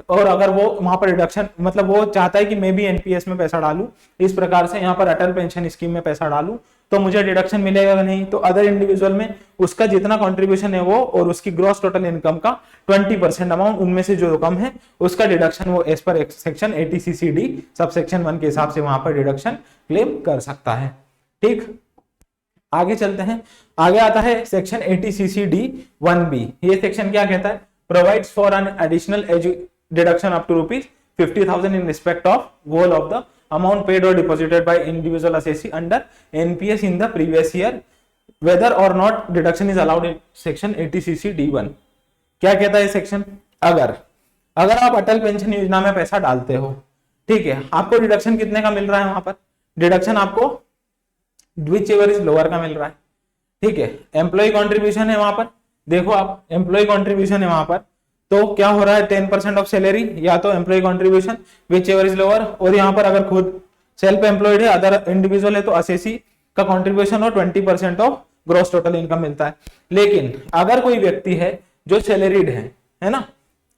और अगर वो वहां पर डिडक्शन, मतलब वो चाहता है कि मैं भी NPS में पैसा डालूं, इस प्रकार से यहाँ पर अटल पेंशन स्कीम में पैसा डालूं, तो मुझे डिडक्शन मिलेगा कि नहीं? तो अदर इंडिविजुअल में उसका जितना कंट्रीब्यूशन है वो और उसकी ग्रॉस टोटल इनकम का 20% अमाउंट, उनमें से जो कम है उसका डिडक्शन वो एज पर सेक्शन 80CCD सब सेक्शन 1 के हिसाब से वहां पर डिडक्शन क्लेम कर सकता है। ठीक, आगे चलते हैं। आगे आता है सेक्शन 80CCD1B। ये सेक्शन क्या कहता है? Provides for an additional deduction up to ₹50,000 in respect of whole of the amount paid or deposited by individual assessee under NPS in the previous year, whether or not deduction is allowed in section 80CCD1। क्या कहता है section? अगर आप अटल pension योजना में पैसा डालते हो, ठीक है, आपको डिडक्शन कितने का मिल रहा है? वहां पर डिडक्शन आपको विच एवर इज लोअर का मिल रहा है, ठीक है। एम्प्लॉय कॉन्ट्रीब्यूशन है वहां पर, देखो आप एम्प्लॉय कॉन्ट्रीब्यूशन है वहां पर, तो क्या हो रहा है? 10% ऑफ सैलरी या तो employ contribution whichever is lower, और यहाँ पर अगर खुद सेल्फ एम्प्लॉयड है, अदर इंडिविजुअल है, तो असेसी का कॉन्ट्रीब्यूशन और 20% ऑफ ग्रॉस टोटल इनकम मिलता है। लेकिन अगर कोई व्यक्ति है जो सैलरीड है ना,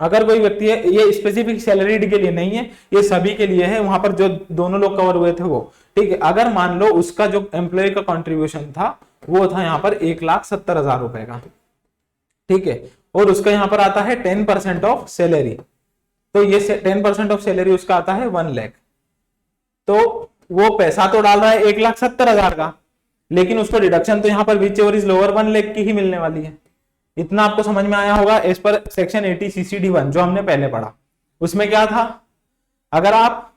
अगर कोई व्यक्ति है, ये स्पेसिफिक सैलरीड के लिए नहीं है, ये सभी के लिए है, वहां पर जो दोनों लोग कवर हुए थे वो, ठीक है। अगर मान लो उसका जो एम्प्लॉय का कॉन्ट्रीब्यूशन था वो था यहाँ पर 1,70,000 रुपए का, ठीक है, और उसका यहाँ पर आता है 10% ऑफ सैलरी, तो ये 10% ऑफ सैलरी उसका आता है 1 लाख। तो वो पैसा तो डाल रहा है 1,70,000 का, लेकिन उसको डिडक्शन तो यहाँ पर which ever is lower 1 lakh की ही मिलने वाली है। इतना आपको समझ में आया होगा। एज पर सेक्शन 80CCD1 जो हमने पहले पढ़ा, उसमें क्या था? अगर आप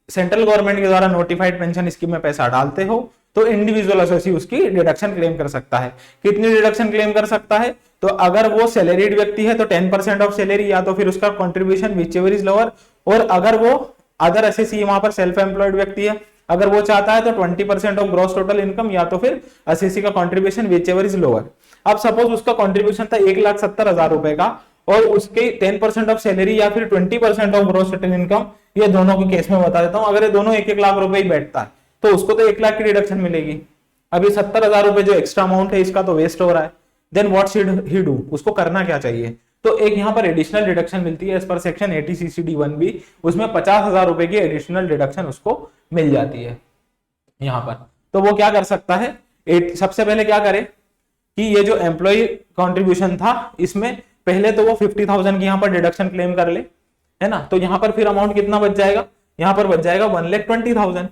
सेंट्रल गवर्नमेंट के द्वारा नोटिफाइड पेंशन स्कीम में पैसा डालते हो तो इंडिविजुअल एसोसी उसकी डिडक्शन क्लेम कर सकता है। कितनी डिडक्शन क्लेम कर सकता है? तो अगर वो सैलरीड व्यक्ति है तो 10% ऑफ सैलरी, या तो फिर उसका contribution which ever is lower, और अगर वो अदर एसएससी वहां पर सेल्फ एम्प्लॉयड व्यक्ति है अगर वो चाहता है तो 20% ऑफ ग्रॉस टोटल इनकम या तो फिर एसएससी का contribution which ever is lower. अब सपोज उसका कंट्रीब्यूशन था 1,70,000 रुपए का और उसके 10% ऑफ सैलरी या फिर 20% ऑफ ग्रॉस टोटल इनकम, ये दोनों के केस में बता देता हूं, अगर ये दोनों 1-1 लाख रुपए ही बैठता है तो उसको तो 1 लाख की डिडक्शन मिलेगी। अभी 70,000 रुपए जो एक्स्ट्रा अमाउंट है इसका तो वेस्ट हो रहा है। Then what should he do, उसको करना क्या चाहिए? तो एक यहाँ पर एडिशनल डिडक्शन मिलती है एज पर सेक्शन 80CC-D1B, उसमें 50,000 रुपए की एडिशनल डिडक्शन उसको मिल जाती है यहाँ पर। तो वो क्या कर सकता है, सबसे पहले क्या करे कि ये जो एम्प्लॉय कॉन्ट्रीब्यूशन था इसमें पहले तो वो 50,000 की यहाँ पर डिडक्शन क्लेम कर ले, है ना। तो यहाँ पर फिर अमाउंट कितना बच जाएगा, यहाँ पर बच जाएगा 1,20,000,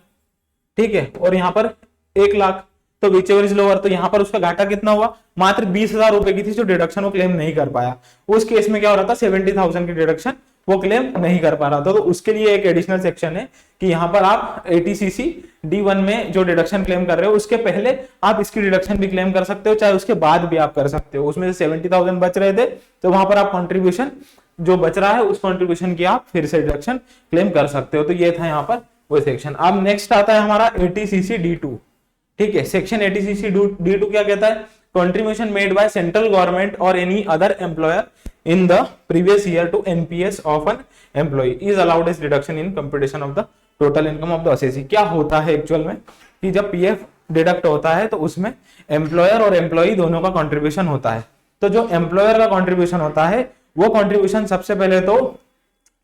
ठीक है, और यहाँ पर 1 लाख, तो विच एवर इज लोअर, तो यहाँ पर उसका घाटा कितना हुआ, मात्र 20,000 रुपए की थी जो डिडक्शन वो क्लेम नहीं कर पाया। उस केस में क्या हो रहा था, 70,000 की डिडक्शन वो क्लेम नहीं कर पा रहा था। तो उसके लिए एक एडिशनल सेक्शन है कि यहाँ पर आप 80CC-D1 में जो डिडक्शन क्लेम कर रहे हो उसके पहले आप इसकी डिडक्शन भी क्लेम कर सकते हो, चाहे उसके बाद भी आप कर सकते हो। उसमें से 70,000 बच रहे थे तो वहां पर आप कंट्रीब्यूशन जो बच रहा है उस कंट्रीब्यूशन की आप फिर से डिडक्शन क्लेम कर सकते हो। तो ये था यहाँ पर वो सेक्शन। अब नेक्स्ट आता है हमारा 80CC-D2, ठीक है। सेक्शन 80CC-D2 क्या कहता है, contribution made by central government और any other employer in the previous year to NPS of an employ is allowed as deduction in computation of the total income of the assessee. क्या होता है actual में कि जब PF deduct होता है तो उसमें एम्प्लॉयर और एम्प्लॉय दोनों का कंट्रीब्यूशन होता है। तो जो एम्प्लॉयर का कंट्रीब्यूशन होता है वो कंट्रीब्यूशन सबसे पहले तो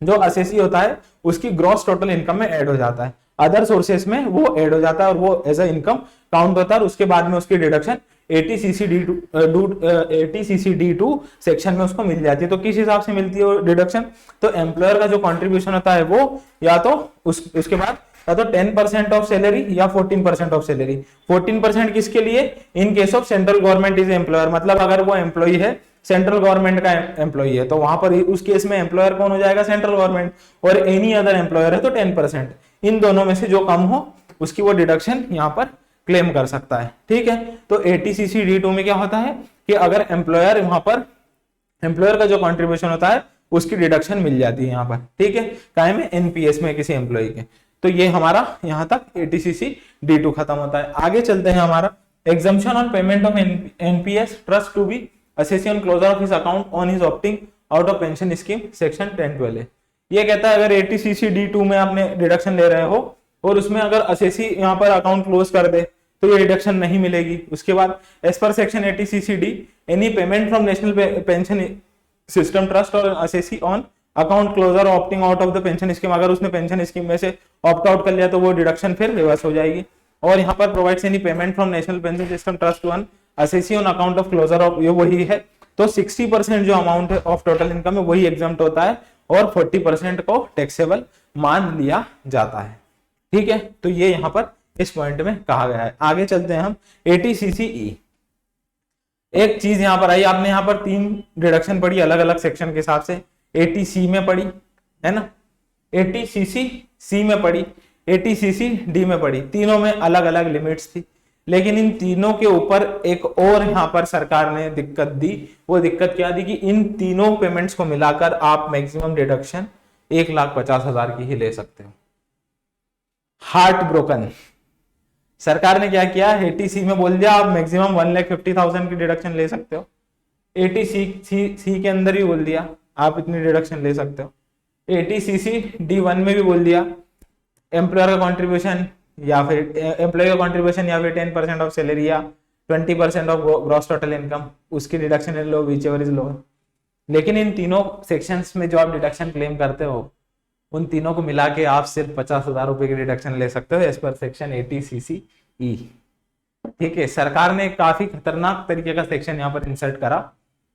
जो एसएससी होता है उसकी ग्रॉस टोटल इनकम में ऐड हो जाता है, अदर सोर्सेस में वो ऐड हो जाता है और वो एज अ इनकम काउंट होता है। और उसके बाद में उसकी डिडक्शन 80CC-D2 सेक्शन में उसको मिल जाती है। तो किस हिसाब से मिलती है वो डिडक्शन, तो एम्प्लॉयर का जो कंट्रीब्यूशन होता है वो या तो उसके बाद या तो 10% ऑफ सैलरी या 14% ऑफ सैलरी। 14% किसके लिए, in case of central government is employer, मतलब अगर वो एम्प्लॉय है सेंट्रल गवर्नमेंट का एम्प्लॉय है तो वहां पर उस केस में एम्प्लॉयर कौन हो जाएगा, सेंट्रल गवर्नमेंट, और एनी अदर एम्प्लॉयर है तो 10%। इन दोनों में से जो कम हो उसकी वो डिडक्शन यहाँ पर क्लेम कर सकता है, ठीक है। तो 80CC-D2 में क्या होता है कि अगर एम्प्लॉयर वहां पर एम्प्लॉयर का जो कंट्रीब्यूशन होता है उसकी डिडक्शन मिल जाती है यहाँ पर, ठीक है, काहे में, एनपीएस में किसी एम्प्लॉय के। तो ये हमारा यहाँ तक 80CC-D2 खत्म होता है। आगे चलते हैं हमारा exemption on payment of NPS trust to be SSC on closure of his account on his opting out of pension scheme section 1012 है। ये कहता है अगर 80CC-D2 में आपने डिडक्शन ले रहे हो और उसमें अगर एसएससी यहाँ पर अकाउंट क्लोज कर दे तो ये डिडक्शन नहीं मिलेगी। उसके बाद एज पर section 80CC-D any payment from national pension system trust और assessee on account closure opting out of the pension scheme, अगर उसने पेंशन स्कीम में से ऑप्ट आउट कर लिया तो वो डिडक्शन फिर रिवर्स हो जाएगी। और यहाँ पर provides any payment from national pension system trust one SSC on account of closure of, ये वही है। तो 60% जो अमाउंट है ऑफ टोटल इनकम है वही एग्जम्प्ट होता है और 40% को टैक्सेबल मान लिया जाता है, ठीक है। तो ये यहाँ पर इस पॉइंट में कहा गया है। आगे चलते हैं हम 80CC-E। एक चीज यहाँ पर आई, आपने यहाँ पर 3 डिडक्शन पढ़ी अलग अलग सेक्शन के हिसाब से, 80C में पढ़ी है ना, 80CC-C में पढ़ी, 80CC-D में पढ़ी, तीनों में अलग अलग लिमिट्स थी। लेकिन इन तीनों के ऊपर एक और यहाँ पर सरकार ने दिक्कत दी। वो दिक्कत क्या दी कि इन तीनों पेमेंट्स को मिलाकर आप मैक्सिमम डिडक्शन 1,50,000 की ही ले सकते हो। हार्ट ब्रोकन, सरकार ने क्या किया, 80C में बोल दिया आप मैक्सिमम 1,50,000 की डिडक्शन ले सकते हो। 80C के अंदर ही बोल दिया आप इतनी डिडक्शन ले सकते हो। 80CC-D1 में भी बोल दिया एम्प्लॉयर का कंट्रीब्यूशन या फिर एम्प्लॉय का कंट्रीब्यूशन या फिर 10% ऑफ सैलरी या 20% ऑफ ग्रॉस टोटल इनकम, उसकी deduction low which ever is lower. लेकिन इन तीनों सेक्शंस में जो आप डिडक्शन क्लेम करते हो उन तीनों को मिला के आप सिर्फ 50,000 रुपए की डिडक्शन ले सकते हो एज पर सेक्शन 80CC-E, ठीक है। सरकार ने काफी खतरनाक तरीके का सेक्शन यहाँ पर इंसर्ट करा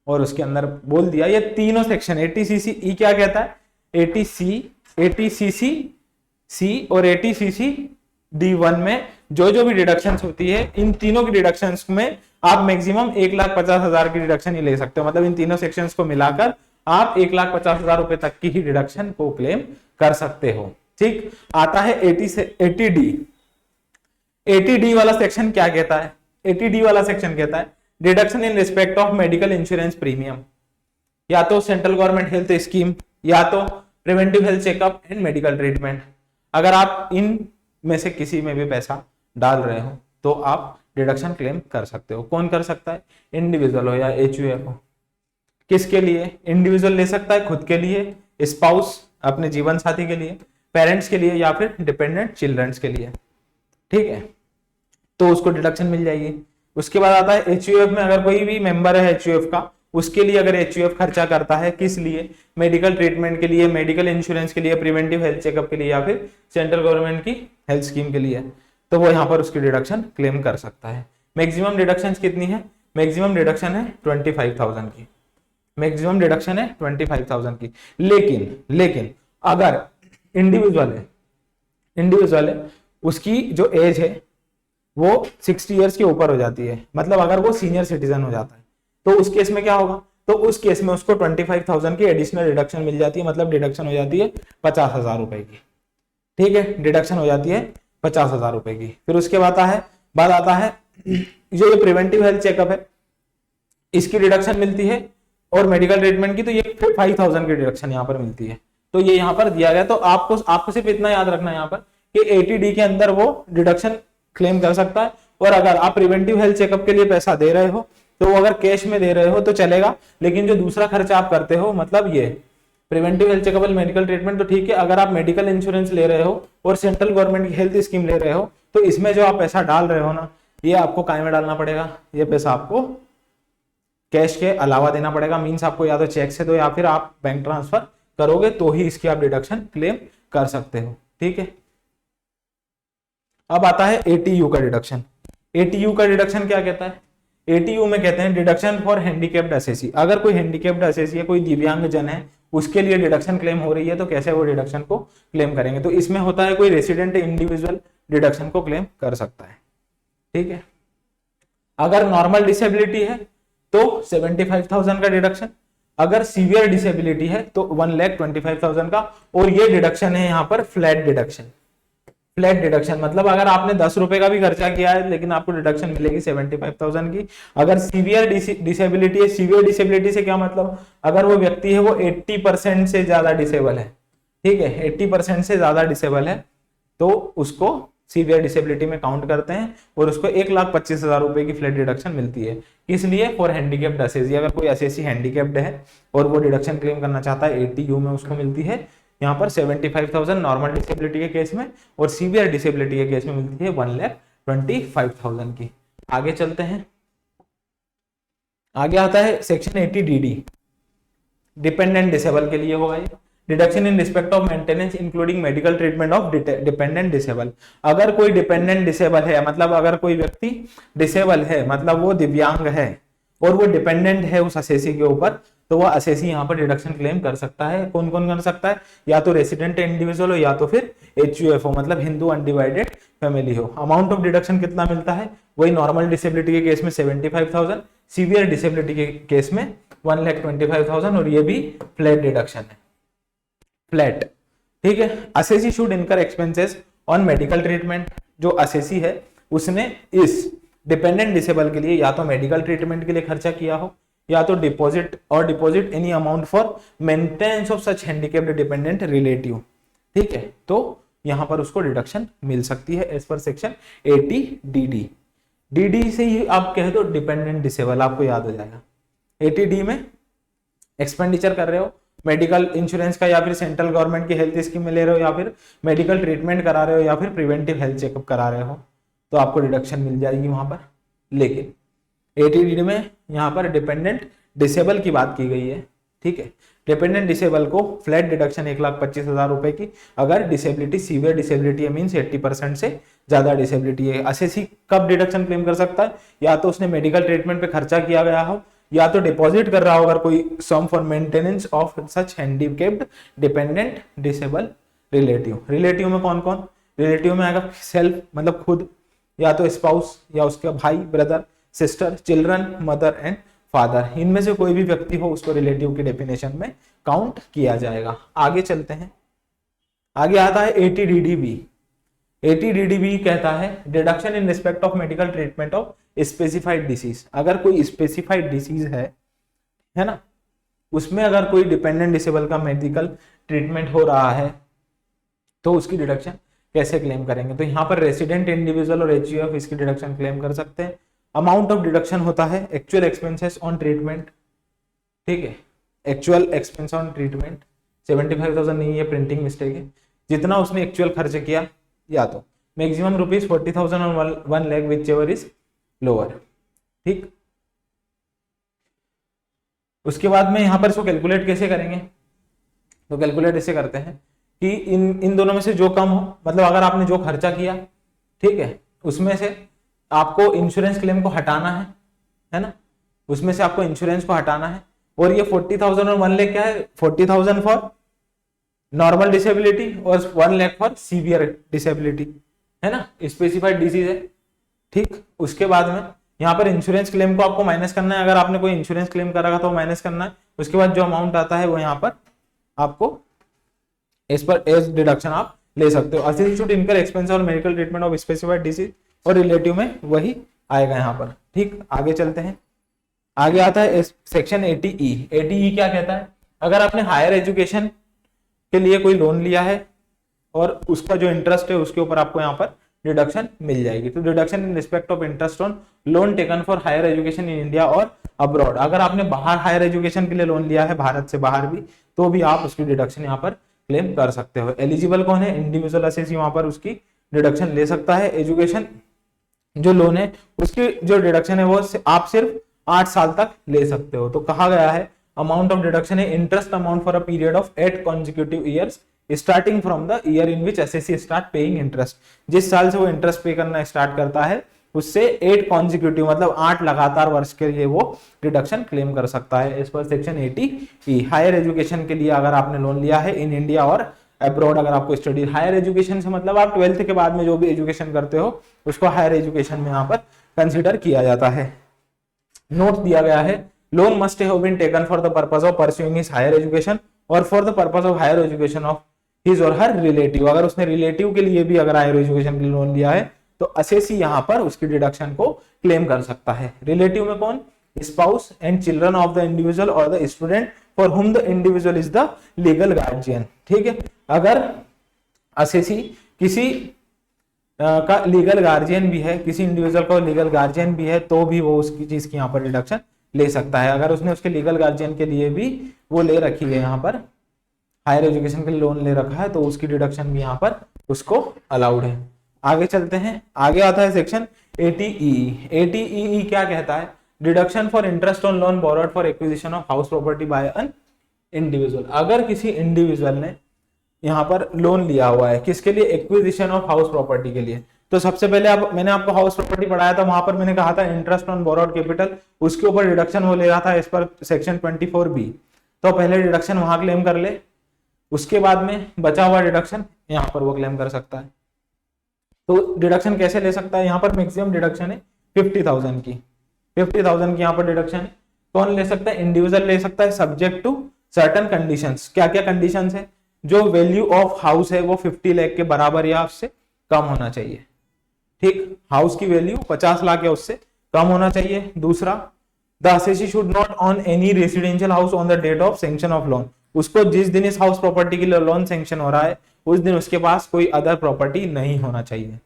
और उसके अंदर बोल दिया ये तीनों सेक्शन 80CC-E क्या कहता है, 80CC-C और 80CC-D1 में जो भी डिडक्शंस होती है इन तीनों की डिडक्शंस में आप मैक्सिमम 1,50,000 की डिडक्शन ही ले सकते हो। मतलब इन तीनों सेक्शंस को मिलाकर आप 1,50,000 रुपए तक की ही डिडक्शन को क्लेम कर सकते हो, ठीक। आता है 80D। 80D वाला सेक्शन क्या कहता है, 80D वाला सेक्शन कहता है deduction in respect of medical insurance premium, या तो सेंट्रल गवर्नमेंट हेल्थ स्कीम या तो preventive health checkup and medical treatment. अगर आप इन में से किसी में भी पैसा डाल रहे हो तो आप डिडक्शन क्लेम कर सकते हो। कौन कर सकता है? इंडिविजुअल हो या एचयूएफ हो। किसके लिए? इंडिविजुअल ले सकता है खुद के लिए, स्पाउस अपने जीवन साथी के लिए, पेरेंट्स के लिए, या फिर डिपेंडेंट चिल्ड्रंस के लिए। ठीक है, तो उसको डिडक्शन मिल जाएगी। उसके बाद आता है एचयूएफ में, अगर कोई भी मेंबर है एचयूएफ का, उसके लिए अगर एचयूएफ खर्चा करता है, किस लिए? मेडिकल ट्रीटमेंट के लिए, मेडिकल इंश्योरेंस के लिए, प्रिवेंटिव हेल्थ चेकअप के लिए, या फिर सेंट्रल गवर्नमेंट की हेल्थ स्कीम के लिए, तो वो यहाँ पर उसकी डिडक्शन क्लेम कर सकता है। मैक्सिमम डिडक्शन कितनी है? मैक्सिमम डिडक्शन है 25,000 की। मैक्सिमम डिडक्शन है 25,000 की। लेकिन अगर इंडिविजुअल है उसकी जो एज है वो 60 इयर्स के ऊपर हो जाती है, मतलब अगर वो सीनियर सिटीजन हो जाता है, तो उस केस में क्या होगा? तो उस केस में उसको 25,000 की एडिशनल डिडक्शन मिल जाती है, मतलब डिडक्शन हो जाती है 50,000 रुपए की। ठीक है, डिडक्शन हो जाती है 50,000 रुपए की। फिर उसके बाद आता है जो ये प्रिवेंटिव हेल्थ चेकअप है, इसकी डिडक्शन मिलती है, और मेडिकल ट्रीटमेंट की तो ये 5,000 की डिडक्शन यहाँ पर मिलती है। तो ये यहाँ पर दिया गया, तो आपको सिर्फ इतना याद रखना है यहाँ पर कि 80D के अंदर वो डिडक्शन क्लेम कर सकता है। और अगर आप प्रिवेंटिव हेल्थ चेकअप के लिए पैसा दे रहे हो तो अगर कैश में दे रहे हो तो चलेगा, लेकिन जो दूसरा खर्चा आप करते हो, मतलब ये preventive health checkup, medical treatment, तो ठीक है। अगर आप मेडिकल इंश्योरेंस ले रहे हो और सेंट्रल गवर्नमेंट की हेल्थ स्कीम ले रहे हो, तो इसमें जो आप पैसा डाल रहे हो ना, ये आपको काय में डालना पड़ेगा? ये पैसा आपको कैश के अलावा देना पड़ेगा। मीन्स आपको या तो चेक से दो या फिर आप बैंक ट्रांसफर करोगे तो ही इसकी आप डिडक्शन क्लेम कर सकते हो। ठीक है, अब आता है एटीयू का डिडक्शन। एटीयू का डिडक्शन क्या कहता है? एटीयू में कहते हैं डिडक्शन फॉर हैंडीकैप्ड असेसी। अगर कोई हैंडीकैप्ड असेसी है, कोई दिव्यांग जन है, उसके लिए डिडक्शन क्लेम हो रही है, तो कैसे वो डिडक्शन को क्लेम करेंगे? तो इसमें होता है कोई रेसिडेंट इंडिविजुअल डिडक्शन को क्लेम कर सकता है। ठीक है, अगर नॉर्मल डिसेबिलिटी है तो 75,000 का डिडक्शन, अगर सीवियर डिसेबिलिटी है तो 1,25,000 का। और ये डिडक्शन है यहाँ पर फ्लैट डिडक्शन। फ्लैट डिडक्शन मतलब अगर आपने 10 रुपए का भी खर्चा किया है लेकिन आपको डिडक्शन मिलेगी 75,000 की। अगर सीवियर डिसेबिलिटी है, सीवियर डिसेबिलिटी से क्या मतलब? अगर वो व्यक्ति है वो 80% से ज्यादा डिसेबल है, ठीक है, 80% से ज्यादा डिसेबल है, तो उसको सीवियर डिसेबिलिटी में काउंट करते हैं और उसको 1,25,000 रुपए की फ्लैट डिडक्शन मिलती है। किस लिए? For handicapped assessee. अगर कोई असेसी हैंडीकैप्ड है और वो डिडक्शन क्लेम करना चाहता है, एटीयू में उसको मिलती है यहाँ पर 75,000 नॉर्मल डिसेबिलिटी के केस में, और सीवियर डिसेबिलिटी के केस में मिलती है 1,25,000 की। आगे चलते हैं, आगे आता है सेक्शन 80DD, डिपेंडेंट डिसेबल के लिए होगा ये। Deduction in respect of maintenance including medical treatment of dependent disable. अगर कोई डिपेंडेंट डिसेबल है, मतलब अगर कोई व्यक्ति डिसेबल है, मतलब वो दिव्यांग है और वो डिपेंडेंट है उस असेसी के ऊपर, तो वह असेसी यहाँ पर डिडक्शन क्लेम कर सकता है। कौन कौन कर सकता है? या तो रेसिडेंट इंडिविजुअल हो या तो फिर एचयूएफ हो, मतलब हिंदू अनडिवाइडेड फैमिली हो। अमाउंट ऑफ डिडक्शन कितना मिलता है? वही नॉर्मल डिसेबिलिटी के केस में 75,000, सीवियर डिसेबिलिटी के केस में 1,25,000, और ये भी फ्लैट डिडक्शन है, फ्लैट। ठीक है, असेसी शुड इनकर एक्सपेंसेस ऑन मेडिकल ट्रीटमेंट। जो असेसी है उसने इस डिपेंडेंट डिसेबल के लिए या तो मेडिकल ट्रीटमेंट के लिए खर्चा किया हो, या तो deposit any amount for maintenance of such handicapped dependent relative. ठीक है, तो यहां पर उसको डिडक्शन मिल सकती है एज पर सेक्शन 80DD। डीडी से ही आप कह दो डिपेंडेंट डिसेबल, आपको याद हो जाएगा। 80D में एक्सपेंडिचर कर रहे हो मेडिकल इंश्योरेंस का, या फिर सेंट्रल गवर्नमेंट की हेल्थ स्कीम में ले रहे हो, या फिर मेडिकल ट्रीटमेंट करा रहे हो, या फिर प्रिवेंटिव हेल्थ चेकअप करा रहे हो, तो आपको डिडक्शन मिल जाएगी वहां पर। लेकिन 80D में यहाँ पर डिपेंडेंट डिसेबल की बात की गई है। ठीक है, डिपेंडेंट डिसेबल को फ्लैट डिडक्शन 1,25,000 रुपए की, अगर डिसेबिलिटी सीवियर डिसेबिलिटी है, मीन्स 80% से ज्यादा डिसेबिलिटी है। असेसी कब डिडक्शन क्लेम कर सकता है? या तो उसने मेडिकल ट्रीटमेंट पे खर्चा किया गया हो, या तो डिपॉजिट कर रहा हो अगर कोई sum for maintenance of such handicapped dependent disable relative. Relative में कौन कौन? रिलेटिव में आएगा सेल्फ, मतलब खुद, या तो स्पाउस, या उसका भाई, brother, sister, children, mother and father. इनमें से कोई भी व्यक्ति हो उसको रिलेटिव की डेफिनेशन में काउंट किया जाएगा। आगे चलते हैं, आगे आता है 80DD भी। 80DD भी कहता है deduction in respect of medical treatment of specified disease. अगर कोई स्पेसिफाइड डिसीज है ना, उसमें अगर कोई डिपेंडेंट डिसेबल का मेडिकल ट्रीटमेंट हो रहा है तो उसकी डिडक्शन कैसे क्लेम करेंगे, तो यहाँ पर रेसिडेंट इंडिविजुअल और एचयूएफ इसकी डिडक्शन क्लेम कर सकते हैं। अमाउंट ऑफ डिडक्शन होता है एक्चुअल एक्सपेंसेस ऑन ट्रीटमेंट, ठीक है, एक्चुअल एक्सपेंस ऑन ट्रीटमेंट 75,000 नहीं, ये प्रिंटिंग मिस्टेक है, जितना उसने एक्चुअल खर्च किया, या तो मैक्सिमम रुपीज 40,000 और 1 lakh whichever is lower, ठीक। उसके बाद में यहाँ पर इसको कैलकुलेट कैसे करेंगे, तो कैलकुलेट ऐसे करते हैं कि इन दोनों में से जो कम हो, मतलब अगर आपने जो खर्चा किया, ठीक है, उसमें से आपको इंश्योरेंस क्लेम को हटाना है ना, उसमें से आपको इंश्योरेंस को हटाना है। और ये 40,000 और 1 लाख क्या है, 40,000 फॉर नॉर्मल डिसेबिलिटी और 1 लाख फॉर सीवियर डिसेबिलिटी, है ना, स्पेसिफाइड डिजीज है, ठीक। उसके बाद में यहाँ पर इंश्योरेंस क्लेम को आपको माइनस करना है, अगर आपने कोई इंश्योरेंस क्लेम करा था तो माइनस करना है। उसके बाद जो अमाउंट आता है वो यहाँ पर आपको इस पर एज डिडक्शन आप ले सकते हो। असिस्ट शुड इनकर एक्सपेंस और medical treatment of specified disease, और रिलेटिव में वही आएगा यहाँ पर, ठीक। आगे चलते हैं, आगे आता है सेक्शन 80E। 80E क्या कहता है, अगर आपने हायर एजुकेशन के लिए कोई लोन लिया है और उसका जो इंटरेस्ट है उसके ऊपर आपको यहाँ पर डिडक्शन मिल जाएगी। तो deduction in respect of interest on loan taken for higher education in India और अब्रॉड, अगर आपने बाहर हायर एजुकेशन के लिए लोन लिया है, भारत से बाहर भी, तो भी आप उसकी डिडक्शन यहाँ पर क्लेम कर सकते हो। एलिजिबल कौन है, इंडिविजुअल असेसी वहां पर उसकी डिडक्शन ले सकता है। एजुकेशन जो लोन है उसकी जो डिडक्शन है वो आप सिर्फ 8 साल तक ले सकते हो। तो कहा गया है अमाउंट ऑफ डिडक्शन है interest amount for a period of 8 consecutive years starting from the year in which SSC start paying interest, जिस साल से वो इंटरेस्ट पे करना स्टार्ट करता है उससे 8 consecutive मतलब 8 लगातार वर्ष के लिए वो डिडक्शन क्लेम कर सकता है। इस पर सेक्शन 80E। हायर एजुकेशन के लिए अगर आपने लोन लिया है इन इंडिया और अब्रॉड, अगर आपको स्टडी, हायर एजुकेशन से मतलब आप 12th के बाद में जो भी एजुकेशन करते हो उसको हायर एजुकेशन में यहाँ पर कंसिडर किया जाता है। नोट दिया गया है, loan must have been taken for the purpose of pursuing his higher education और for the purpose of higher education of his और हर रिलेटिव। अगर उसने रिलेटिव के लिए भी अगर हायर एजुकेशन के लिए लोन लिया है तो असेसी यहाँ पर उसकी डिडक्शन को क्लेम कर सकता है। रिलेटिव में कौन, spouse and children of the individual और the student for whom the individual is the legal guardian, ठीक है। अगर असेसी किसी का लीगल गार्जियन भी है, किसी इंडिविजुअल का लीगल गार्जियन भी है, तो भी वो उसकी चीज की यहाँ पर डिडक्शन ले सकता है। अगर उसने उसके लीगल गार्जियन के लिए भी वो ले रखी है, यहाँ पर हायर एजुकेशन के लिए लोन ले रखा है, तो उसकी डिडक्शन भी यहाँ पर उसको अलाउड है। आगे चलते हैं, आगे आता है सेक्शन 80E। 80E क्या कहता है, deduction for interest on loan borrowed for acquisition of house property bye an individual. अगर किसी इंडिविजुअल ने यहाँ पर लोन लिया हुआ है, किसके लिए, एक्विजिशन ऑफ हाउस प्रॉपर्टी के लिए, तो सबसे पहले मैंने आपको हाउस प्रॉपर्टी पढ़ाया था, वहां पर मैंने कहा था इंटरेस्ट ऑन बोरोड कैपिटल, उसके ऊपर डिडक्शन वो ले रहा था इस पर सेक्शन 24B। तो पहले डिडक्शन वहां क्लेम कर ले, उसके बाद में बचा हुआ डिडक्शन यहाँ पर वो क्लेम कर सकता है। तो डिडक्शन कैसे ले सकता है, यहाँ पर मैक्सिमम डिडक्शन है 50,000 की, 50,000 की यहाँ पर डिडक्शन है। कौन ले सकता है, इंडिविजुअल ले सकता है, सब्जेक्ट टू सर्टेन कंडीशंस। क्या क्या कंडीशंस है, जो वैल्यू ऑफ हाउस है वो 50 लाख के बराबर या उससे कम होना चाहिए, ठीक। हाउस की वैल्यू 50 लाख या उससे कम होना चाहिए। दूसरा, the assessee should not on any residential house on the date of sanction of loan. उसको जिस दिन इस हाउस प्रॉपर्टी के लिए लोन सैंक्शन हो रहा है उस दिन उसके पास कोई अदर प्रॉपर्टी नहीं होना चाहिए,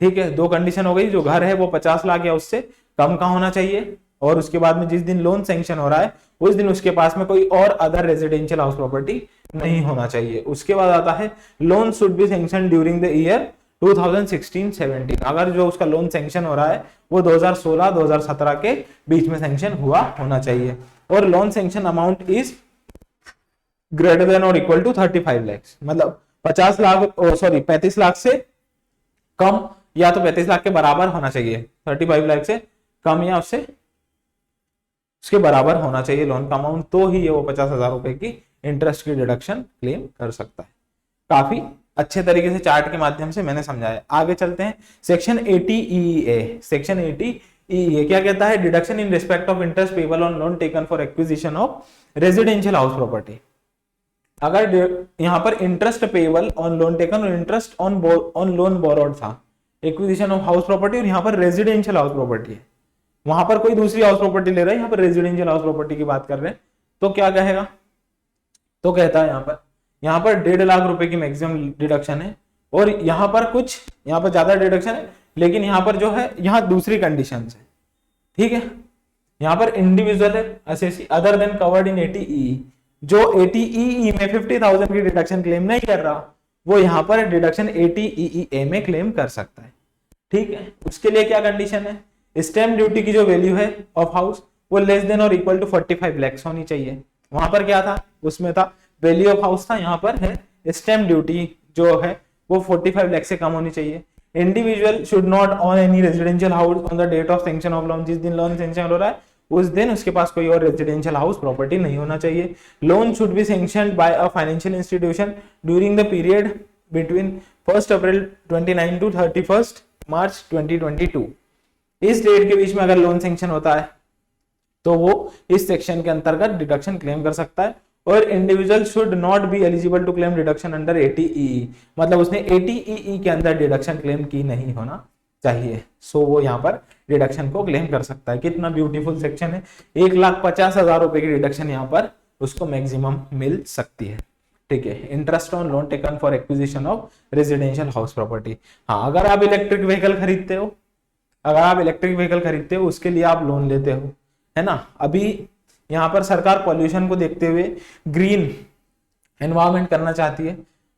ठीक है। 2 कंडीशन हो गई, जो घर है वो 50 लाख या उससे कम का होना चाहिए, और उसके बाद में जिस दिन लोन सैंक्शन हो रहा है उस दिन उसके पास में कोई और अदर रेजिडेंशियल हाउस प्रॉपर्टी नहीं होना चाहिए। उसके बाद आता है loan should B sanction during the year 2016-17। अगर जो उसका लोन सैंक्शन हो रहा है वो 2016-2017 के बीच में सैंक्शन हुआ होना चाहिए, और loan sanction amount is greater than और इक्वल टू 35 लाख, मतलब 50 लाख, सॉरी 35 लाख से कम या तो 35 लाख के बराबर होना चाहिए, 35 लाख से कम या उससे उसके बराबर होना चाहिए लोन का अमाउंट, तो ही ये वो 50,000 रुपए की इंटरेस्ट की डिडक्शन क्लेम कर सकता है। काफी अच्छे तरीके से चार्ट के माध्यम से मैंने समझाया। आगे चलते हैं, सेक्शन 80EA। सेक्शन 80EA क्या कहता है, deduction in respect of interest payable on loan taken for acquisition of residential house property. अगर यहाँ पर interest payable on loan taken और इंटरेस्ट ऑन लोन बोरोड था, एक्विजिशन ऑफ हाउस प्रॉपर्टी, और यहाँ पर रेजिडेंशियल हाउस प्रॉपर्टी है, वहां पर कोई दूसरी हाउस प्रॉपर्टी ले रहा है, यहाँ पर रेजिडेंशियल हाउस प्रॉपर्टी की बात कर रहे हैं, तो क्या कहेगा, तो कहता है यहाँ पर 1.5 लाख रुपए की मैक्सिमम डिडक्शन है और यहाँ पर कुछ, यहाँ पर ज्यादा डिडक्शन है, लेकिन यहाँ पर जो है यहाँ दूसरी कंडीशन है, ठीक है। यहाँ पर इंडिविजुअल है assessee other than covered in 80EE, जो 80EE में 50,000 की डिडक्शन क्लेम नहीं कर रहा, वो यहाँ पर डिडक्शन 80EE में क्लेम कर सकता है, ठीक है। उसके लिए क्या कंडीशन है, स्टैम्प ड्यूटी की जो वैल्यू है ऑफ हाउस वो लेस देन और इक्वल टू 45 lakhs होनी चाहिए। वहां पर क्या था, उसमें था वैल्यू ऑफ हाउस था, यहाँ पर है स्टैम्प ड्यूटी जो है वो 45 lakhs से कम होनी चाहिए। Individual should not on any residential house on the date of sanction of loan, जिस दिन लोन सैंक्शन हो रहा है उस दिन उसके पास कोई और रेजिडेंशियल हाउस प्रॉपर्टी नहीं होना चाहिए। Loan should be sanctioned by a financial institution during the period between 1 April 29 to 31 March 2022। इस डेट के बीच में अगर लोन सैंक्शन होता है तो वो इस सेक्शन के अंतर्गत डिडक्शन क्लेम कर सकता है। और individual should not be eligible to claim deduction under 80EE, मतलब उसने 80EE के अंदर डिडक्शन क्लेम की नहीं होना चाहिए, सो वो यहाँ पर डिडक्शन को क्लेम कर सकता है। कितना ब्यूटीफुल सेक्शन है, 1,50,000 रुपए की डिडक्शन यहाँ पर उसको मैक्सिमम मिल सकती है, ठीक है। Interest on loan taken for acquisition of residential house property. हाँ, अगर आप इलेक्ट्रिक व्हीकल खरीदते हो, अगर आप इलेक्ट्रिक व्हीकल खरीदते हो उसके लिए आप लोन लेते हो, है ना। अभी यहाँ पर सरकार पॉल्यूशन को देखते हुए ग्रीन एनवायरनमेंट करना चाहती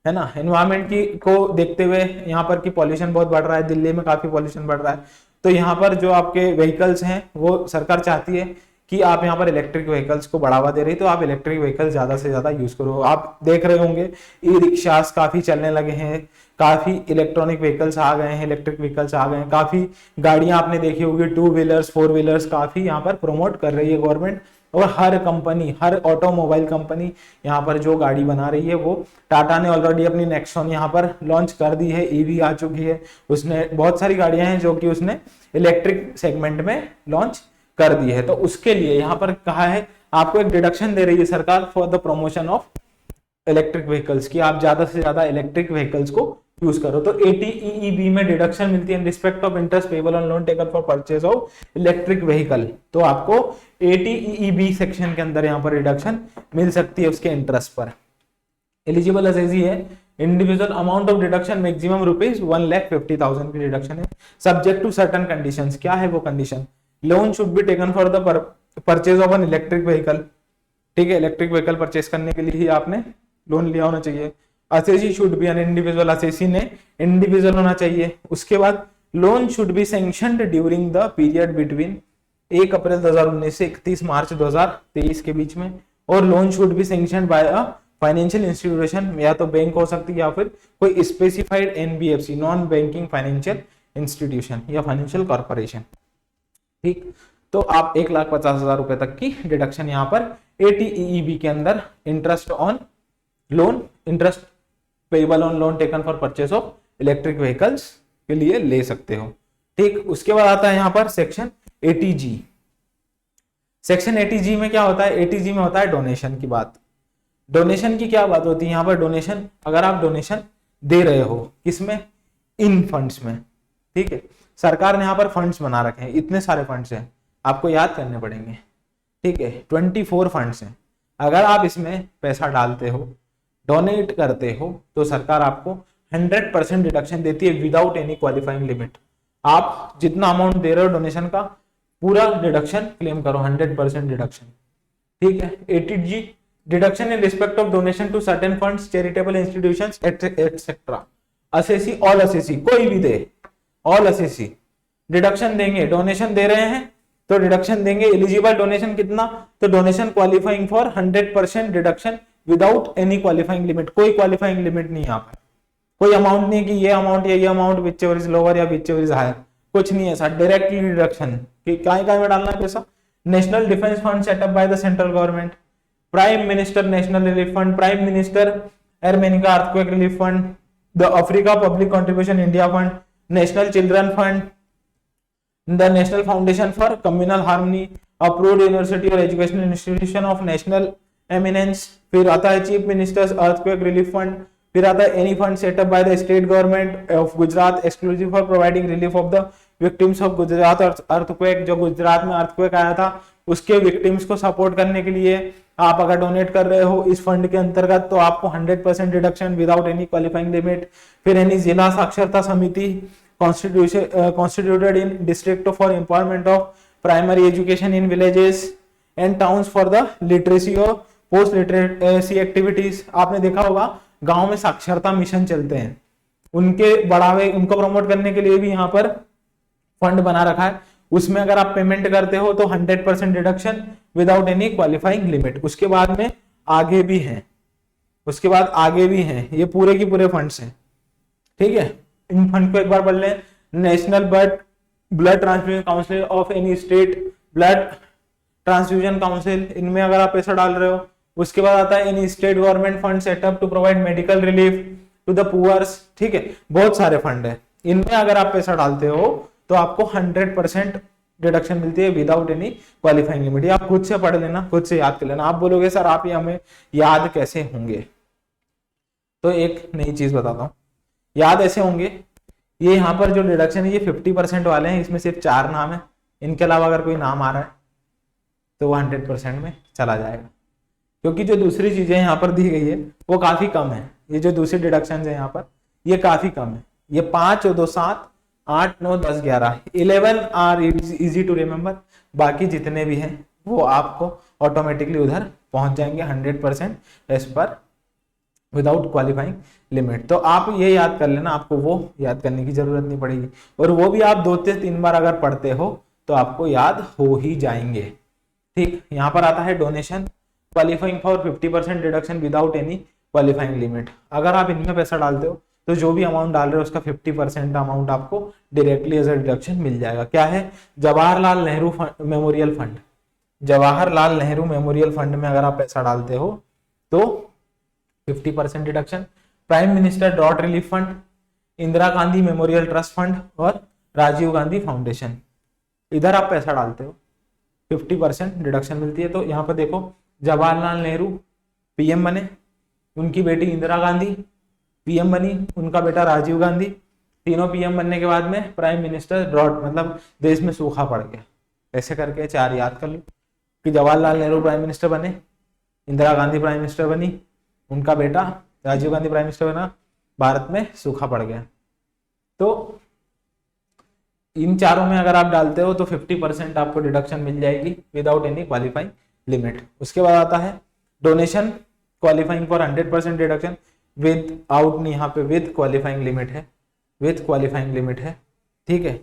है ना। एनवायरनमेंट की को देखते हुए यहाँ पर की पॉल्यूशन बहुत बढ़ रहा है, दिल्ली में काफी पॉल्यूशन बढ़ रहा है, तो यहाँ पर जो आपके व्हीकल्स हैं वो सरकार चाहती है कि आप यहाँ पर इलेक्ट्रिक व्हीकल्स को बढ़ावा दे रही, तो आप इलेक्ट्रिक व्हीकल ज्यादा से ज्यादा यूज करो। आप देख रहे होंगे ई रिक्शास काफी चलने लगे हैं, काफी इलेक्ट्रॉनिक व्हीकल्स आ गए हैं, इलेक्ट्रिक व्हीकल्स आ गए हैं, काफी गाड़ियां आपने देखी होगी 2 व्हीलर्स 4 व्हीलर्स काफी यहाँ पर प्रमोट कर रही है गवर्नमेंट। और हर कंपनी, हर ऑटोमोबाइल कंपनी यहाँ पर जो गाड़ी बना रही है, वो टाटा ने ऑलरेडी अपनी नेक्सॉन यहाँ पर लॉन्च कर दी है, ईवी आ चुकी है, उसने बहुत सारी गाड़ियां हैं जो कि उसने इलेक्ट्रिक सेगमेंट में लॉन्च कर दी है। तो उसके लिए यहाँ पर कहा है आपको एक डिडक्शन दे रही है सरकार for the promotion of electric vehicles की, आप ज्यादा से ज्यादा इलेक्ट्रिक व्हीकल्स को यूज करो। तो 80EEB में डिडक्शन मिलती है in respect of interest payable on loan taken for purchase of electric vehicle. तो आपको 80EEB सेक्शन के अंदर यहाँ पर डिडक्शन मिल सकती है उसके इंटरेस्ट पर। एलिजिबल असेसी है individual, amount of deduction maximum ₹1,50,000 की डिडक्शन है, सब्जेक्ट टू सर्टेन कंडीशंस। क्या है वो condition, loan should be taken for the purchase of an electric vehicle, ठीक है। इलेक्ट्रिक व्हीकल परचेज करने के लिए ही आपने लोन लिया होना चाहिए। Assessee should be an individual, assessee ने इंडिविजुअल होना चाहिए। उसके बाद loan should be sanctioned during the period between 1 April 2019 से 31 मार्च 2023 के बीच में। और loan should be sanctioned by a financial institution, या तो बैंक हो सकती है या फिर कोई specified NBFC, non banking financial institution या फाइनेंशियल कॉर्पोरेशन, ठीक। तो आप 1,50,000 रुपए तक की डिडक्शन यहाँ पर 80EEB के अंदर interest on loan, interest payable on loan taken for purchase of electric vehicles के लिए ले सकते हो, ठीक। उसके बाद आता है यहाँ पर सेक्शन 80G। सेक्शन 80G में क्या होता है, 80G में होता है डोनेशन की बात। डोनेशन की क्या बात होती है यहाँ पर, डोनेशन, अगर आप डोनेशन दे रहे हो किसमें, इन फंड्स में, ठीक है। सरकार ने यहाँ पर फंड्स बना रखे हैं, इतने सारे फंड्स हैं, आपको याद करने पड़ेंगे, ठीक है। 24 फंड्स हैं। अगर आप इसमें पैसा डालते हो, डोनेट करते हो, तो सरकार आपको 100% डिडक्शन देती है विदाउट एनी क्वालिफाइंग लिमिट। आप जितना अमाउंट दे रहे हो डोनेशन का, पूरा डिडक्शन क्लेम करो, 100% डिडक्शन, ठीक है। 80G deduction in respect of donation to certain funds, charitable institutions etcetera. Assessee, all assessee, कोई भी दे, ऑल असेसी डिडक्शन देंगे। डोनेशन दे रहे हैं तो डिडक्शन देंगे। एलिजिबल डोनेशन कितना, तो donation qualifying for 100% deduction without any qualifying limit. कोई क्वालिफाइंग लिमिट नहीं, यहाँ पर कोई अमाउंट नहीं कि ये अमाउंट या ये amount which ever is lower या विच एवर इज हायर, कुछ नहीं है सर। डायरेक्टली डिडक्शन कि काय में डालना है पैसा। National defence fund set up by the central government, prime minister national relief fund, prime minister Armenia earthquake relief fund, the Africa public contribution India fund, national children fund, the national foundation for communal harmony, approved university और educational institution of national eminence. फिर आता है chief ministers earthquake relief fund, फिर आता है any fund set up by the state government of Gujarat exclusive for providing relief of the victims of Gujarat earthquake, जो गुजरात में earthquake आया था उसके विक्टिम्स को सपोर्ट करने के लिए आप अगर डोनेट कर रहे हो इस फंड के अंतर्गत तो आपको 100% deduction without any qualifying limit. फिर एनी जिला साक्षरता समिति constituted in district for empowerment of primary education in villages and towns for the literacy or post literacy activities। आपने देखा होगा गांव में साक्षरता मिशन चलते हैं, उनके बढ़ावे उनको प्रमोट करने के लिए भी यहाँ पर फंड बना रखा है। उसमें अगर आप पेमेंट करते हो तो 100% deduction without any qualifying limit. उसके बाद में आगे भी हैं, उसके बाद आगे भी हैं, ये पूरे की पूरे फंड्स हैं, ठीक है। इन फंड को एक बार पढ़ लें। National blood transfusion council of any state blood transfusion council, इनमें अगर आप पैसा डाल रहे हो। उसके बाद आता है any state government fund setup to provide medical relief to the poors, ठीक है। बहुत सारे फंड है, इनमें अगर आप पैसा डालते हो तो आपको 100% डिडक्शन मिलती है विदाउट एनी क्वालिफाइंग लिमिट। आप खुद से पढ़ लेना, खुद से याद कर लेना। आप बोलोगे सर आप ये हमें याद कैसे होंगे, तो एक नई चीज बताता हूं, याद ऐसे होंगे। ये यहाँ पर जो डिडक्शन है ये 50% वाले हैं, इसमें सिर्फ 4 नाम है, इनके अलावा अगर कोई नाम आ रहा है तो वो 100% में चला जाएगा, क्योंकि जो दूसरी चीजें यहाँ पर दी गई है वो काफी कम है। ये जो दूसरी डिडक्शन है यहाँ पर ये काफी कम है, ये 5 और 2 7 8 9 10 11 11 आर इजी टू रिमेम्बर। बाकी जितने भी हैं वो आपको ऑटोमेटिकली उधर पहुंच जाएंगे 100% as per without qualifying limit. तो आप ये याद कर लेना, आपको वो याद करने की जरूरत नहीं पड़ेगी, और वो भी आप 2 से 3 बार अगर पढ़ते हो तो आपको याद हो ही जाएंगे, ठीक। यहाँ पर आता है donation qualifying for 50% deduction without any qualifying limit. अगर आप इनमें पैसा डालते हो तो जो भी अमाउंट डाल रहे हो उसका 50% अमाउंट आपको डायरेक्टली एज अ डिडक्शन मिल जाएगा। क्या है? Jawaharlal Nehru memorial fund. Jawaharlal Nehru memorial fund में अगर आप पैसा डालते हो तो 50% deduction. Prime minister drought relief fund, Indira Gandhi memorial trust fund और राजीव गांधी फाउंडेशन, इधर आप पैसा डालते हो 50% डिडक्शन मिलती है। तो यहाँ पर देखो जवाहरलाल नेहरू पीएम बने, उनकी बेटी इंदिरा गांधी पीएम बनी, उनका बेटा राजीव गांधी, तीनों पीएम बनने के बाद में प्राइम मिनिस्टर ड्रॉट, मतलब देश में सूखा पड़ गया। ऐसे करके 4 याद कर लो कि जवाहरलाल नेहरू प्राइम मिनिस्टर बने, इंदिरा गांधी प्राइम मिनिस्टर बनी, उनका बेटा राजीव गांधी प्राइम मिनिस्टर बना, भारत में सूखा पड़ गया। तो इन चारों में अगर आप डालते हो तो 50% आपको डिडक्शन मिल जाएगी विदाउट एनी क्वालिफाइंग लिमिट। उसके बाद आता है donation qualifying for 100% deduction without, नहीं यहाँ पे विद क्वालिफाइंग लिमिट है, विद क्वालिफाइंग लिमिट है, ठीक है।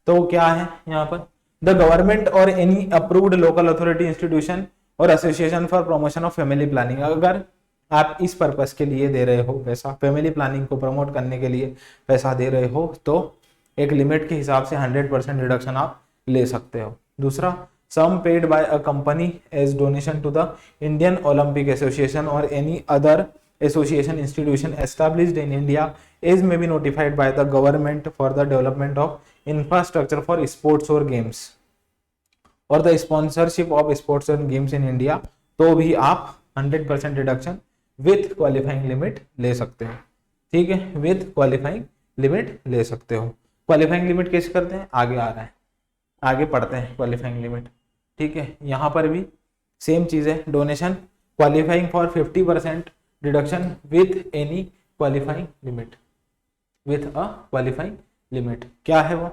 तो क्या है यहाँ पर? द गवर्नमेंट और any approved local authority institution और association for promotion of family planning. अगर आप इस पर्पस के लिए दे रहे हो पैसा, फैमिली प्लानिंग को प्रमोट करने के लिए पैसा दे रहे हो, तो एक लिमिट के हिसाब से 100% डिडक्शन आप ले सकते हो। दूसरा, sum paid by a company as donation to the Indian Olympic association और any other association institution established in India as may be notified by the government for the development of infrastructure for sports और games और the sponsorship of sports and games in India, तो भी आप 100% deduction with qualifying limit ले सकते हो, ठीक है। विथ क्वालिफाइंग लिमिट ले सकते हो। क्वालिफाइंग लिमिट कैसे करते हैं आगे आ रहा है, आगे पढ़ते हैं क्वालिफाइंग लिमिट, ठीक है। यहाँ पर भी सेम चीज है, donation qualifying for 50% deduction with any qualifying limit, with a qualifying limit. क्या है वो?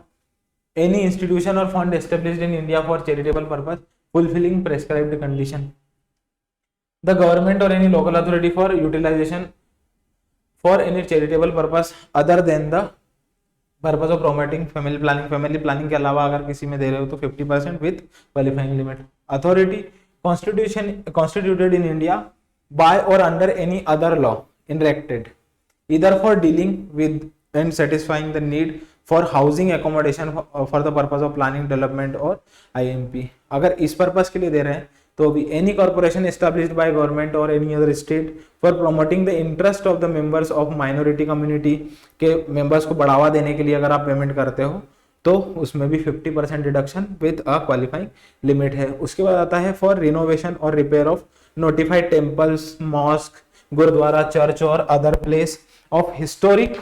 एनी इंस्टीट्यूशन और fund established in India for charitable purpose fulfilling prescribed condition, the government or any local authority for utilization for any charitable purpose other than the purpose of promoting family planning। family planning के अलावा अगर किसी में दे रहे हो तो 50% with qualifying limit। authority constituted in India by or under any other law enacted either for dealing with and satisfying the need for housing accommodation for the purpose of planning development और IMP। अगर इस purpose के लिए दे रहे हैं तो भी any corporation established by government और any other state for promoting the interest of the members of minority community के मेंबर्स को बढ़ावा देने के लिए अगर आप पेमेंट करते हो तो उसमें भी 50% deduction with a qualifying limit है। उसके बाद आता है फॉर रिनोवेशन और repair of notified temples, mosque, gurdwara, church और other place of historic,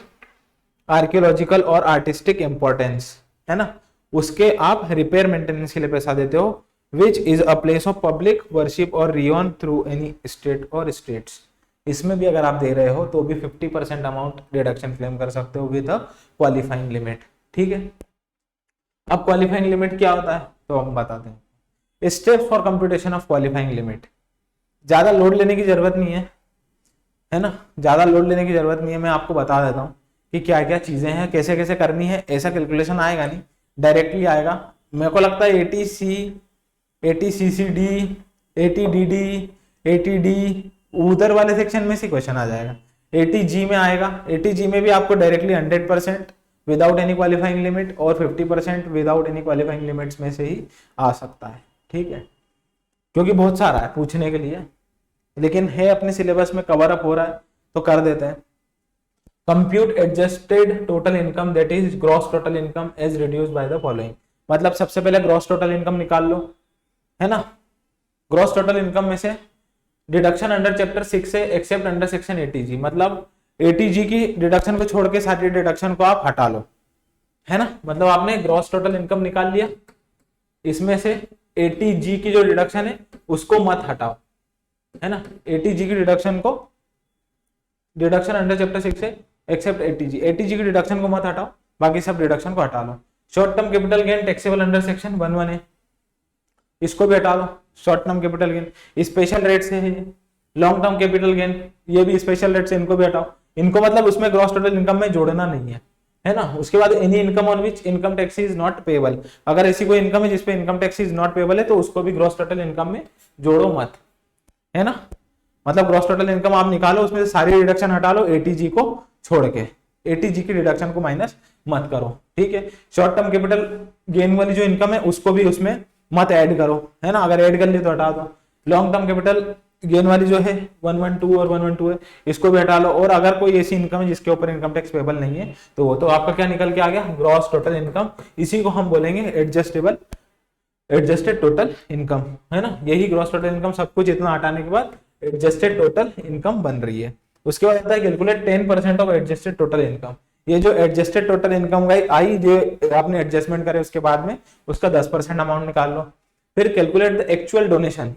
archaeological और आर्टिस्टिक इंपॉर्टेंस, है ना, उसके आप रिपेयर मेंटेनेंस के लिए पैसा देते हो। Which is a place of public worship और रियोन थ्रू एनी स्टेट और स्टेट्स, इसमें भी अगर आप दे रहे हो तो भी 50% अमाउंट डिडक्शन क्लेम कर सकते हो विद अ क्वालिफाइंग लिमिट। ठीक है, अब क्वालिफाइंग लिमिट क्या होता है तो हम बताते हैं। Steps for computation of qualifying limit, ज्यादा लोड लेने की जरूरत नहीं है ना, ज्यादा लोड लेने की जरूरत नहीं है। मैं आपको बता देता हूँ कि क्या क्या चीजें हैं, कैसे कैसे करनी है। ऐसा कैलकुलेशन आएगा नहीं, डायरेक्टली आएगा। मेरे को लगता है ATC, ATCCD, ATDD, ATD उधर वाले सेक्शन में से क्वेश्चन आ जाएगा। ATG में आएगा, ATG में भी आपको directly 100% without any qualifying limit और 50% विदाउट एनी क्वालिफाइंग लिमिट्स में से ही आ सकता है। ठीक है, क्योंकि बहुत सारा है पूछने के लिए, लेकिन है अपने सिलेबस में कवर अप हो रहा है तो कर देते हैं। Compute adjusted total income that is gross total income as reduced by the following, मतलब सबसे पहले ग्रॉस टोटल इनकम निकाल लो, है ना। ग्रॉस टोटल इनकम में से डिडक्शन अंडर चैप्टर 6 से एक्सेप्ट अंडर सेक्शन ATG, मतलब ATG की डिडक्शन को छोड़ के सारी डिडक्शन को आप हटा लो, है ना। मतलब आपने ग्रॉस टोटल इनकम निकाल लिया, इसमें से ATG की जो डिडक्शन है उसको मत हटाओ, है ना। ATG की डिडक्शन को, डिडक्शन अंडर चैप्टर 6 से एक्सेप्ट ATG की डिडक्शन को मत हटाओ, बाकी सब डिडक्शन को हटा लो। Short term capital gain taxable under section 11A, इसको भी हटा लो। Short term capital gain special rate से है, लॉन्ग टर्म कैपिटल गेन ये भी स्पेशल रेट से, इनको भी हटाओ। इनको मतलब उसमें ग्रॉस टोटल इनकम में जोड़ना नहीं है ना। उसके बाद any income on which income tax is not payable, अगर ऐसी कोई इनकम है जिसपे income tax is not payable है तो उसको भी ग्रॉस टोटल इनकम में जोड़ो मत, है ना। मतलब ग्रॉस टोटल इनकम आप निकालो, उसमें से सारी डिडक्शन हटा लो ATG को छोड़ के, ATG की डिडक्शन को माइनस मत करो। ठीक है, शॉर्ट टर्म कैपिटल गेन वाली जो इनकम है उसको भी उसमें मत ऐड करो, है ना, अगर ऐड कर ली तो हटा दो। लॉन्ग टर्म कैपिटल गेन वाली जो है 112 और 112 है, इसको भी हटा लो। और अगर कोई ऐसी इनकम है जिसके ऊपर इनकम टैक्स पेबल नहीं है तो वो तो आपका क्या निकल के आ गया, ग्रॉस टोटल इनकम। इसी को हम बोलेंगे एडजस्टेड टोटल इनकम, है ना। यही ग्रॉस टोटल इनकम, सब कुछ इतना हटाने के बाद एडजस्टेड टोटल इनकम बन रही है। उसके बाद आता है calculate 10% of adjusted total income. ये जो एडजस्टेड टोटल इनकम आई जो आपने एडजस्टमेंट करे उसके बाद में उसका 10% अमाउंट निकाल लो। फिर calculate the actual donation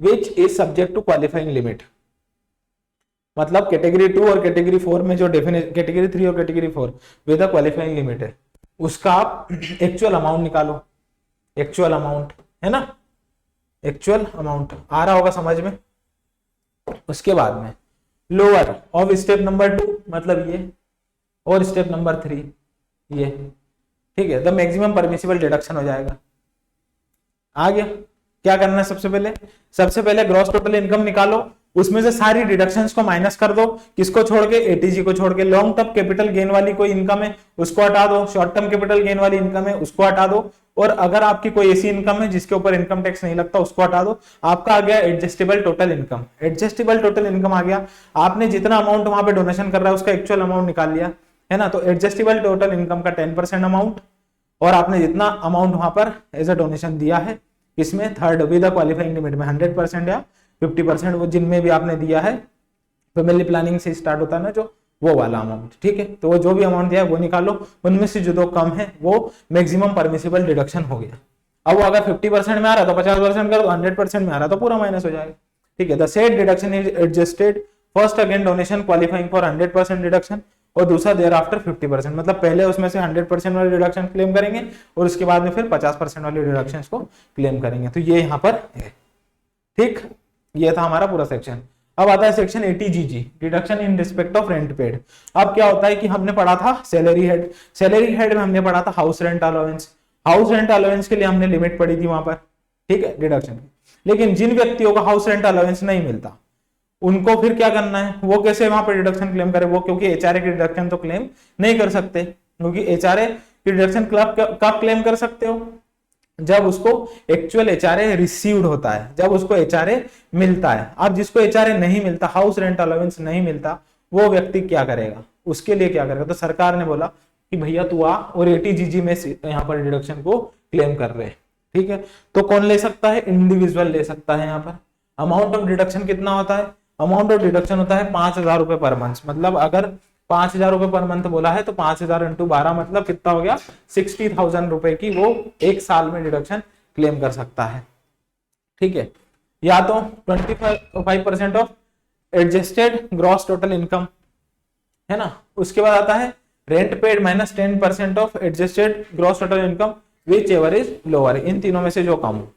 which is subject to qualifying limit, मतलब कैटेगरी 2 और कैटेगरी 4 में जो डेफिनेशन, कैटेगरी 3 और category 4 with the qualifying limit है, उसका आप एक्चुअल अमाउंट निकालो। एक्चुअल अमाउंट, है ना, एक्चुअल अमाउंट आ रहा होगा समझ में। उसके बाद में लोअर ऑफ स्टेप नंबर 2 मतलब ये, और स्टेप नंबर 3 ये, ठीक है। द मैक्सिमम परमिसिबल डिडक्शन हो जाएगा। आ गया, क्या करना है सबसे पहले ग्रॉस टोटल इनकम निकालो, उसमें से सारी डिडक्शंस को माइनस कर दो। किसको छोड़ के, ATG को छोड़ के। लॉन्ग टर्म कैपिटल गेन वाली कोई इनकम है उसको हटा दो, शॉर्ट टर्म कैपिटल गेन वाली इनकम है उसको हटा दो, और अगर आपकी कोई ऐसी इनकम है जिसके ऊपर इनकम टैक्स नहीं लगता उसको हटा दो। आपका आ गया adjustable total income. Adjustable total income आ गया, आपने जितना अमाउंट वहां पे डोनेशन कर रहा है उसका एक्चुअल अमाउंट निकाल लिया, है ना। तो एडजस्टेबल टोटल इनकम का 10% अमाउंट, और आपने जितना अमाउंट वहां पर एज अ डोनेशन दिया है इसमें third with the qualifying limit में 100% या 50%, वो जिनमें भी आपने दिया है फैमिली प्लानिंग से स्टार्ट होता है ना जो, वो वाला अमाउंट, ठीक है। तो वो जो भी अमाउंट दिया है वो निकालो, उनमें से जो दो कम है वो मैक्सिमम परमिसिबल डिडक्शन हो गया। अब वो अगर 50% में आ रहा तो 50% कर दो, 100% में आ रहा तो पूरा माइनस हो जाएगा, ठीक है। The said deduction is adjusted first again donation qualifying for 100% deduction, और दूसरा देयर आफ्टर 50%, मतलब पहले उसमें से 100% वाली डिडक्शन क्लेम करेंगे और उसके बाद में फिर 50% वाली डिडक्शन को क्लेम करेंगे। तो ये यहाँ पर है, ठीक। ये था हमारा पूरा सेक्शन। अब आता है section 80GG, deduction in respect of rent paid. अब क्या होता है कि हमने पढ़ा था सैलरी हेड, सैलरी हेड में हमने पढ़ा था house rent allowance. House rent allowance के लिए हमने लिमिट पढ़ी थी वहां पर, ठीक है, डिडक्शन की। लेकिन जिन व्यक्तियों को हाउस रेंट अलाउंस नहीं मिलता उनको फिर क्या करना है, वो कैसे वहां पर डिडक्शन क्लेम करे, वो क्योंकि HRA की डिडक्शन तो क्लेम नहीं कर सकते, क्योंकि HRA की डिडक्शन कब क्लेम कर सकते हो, जब उसको एक्चुअल HRA रिसीव्ड होता है, जब उसको HRA मिलता है। अब जिसको HRA नहीं मिलता, हाउस रेंट अलाउंस नहीं मिलता, वो व्यक्ति क्या करेगा, उसके लिए क्या करेगा। तो सरकार ने बोला कि भैया तू आ और 80GG में यहाँ पर डिडक्शन को क्लेम कर रहे, ठीक है। तो कौन ले सकता है, इंडिविजुअल ले सकता है। यहाँ पर अमाउंट ऑफ डिडक्शन कितना होता है, अमाउंट ऑफ डिडक्शन होता है 5,000 रुपए पर मंथ। मतलब अगर 5,000 रुपए पर मंथ बोला है तो 5,000 इंटू 12 मतलब कितना हो गया, 60,000 रुपए की वो एक साल में डिडक्शन क्लेम कर सकता है। ठीक है, या तो 25% of adjusted gross total income, है ना। उसके बाद आता है rent paid minus 10% of adjusted gross total income whichever is lower, इन तीनों में से जो कम हो।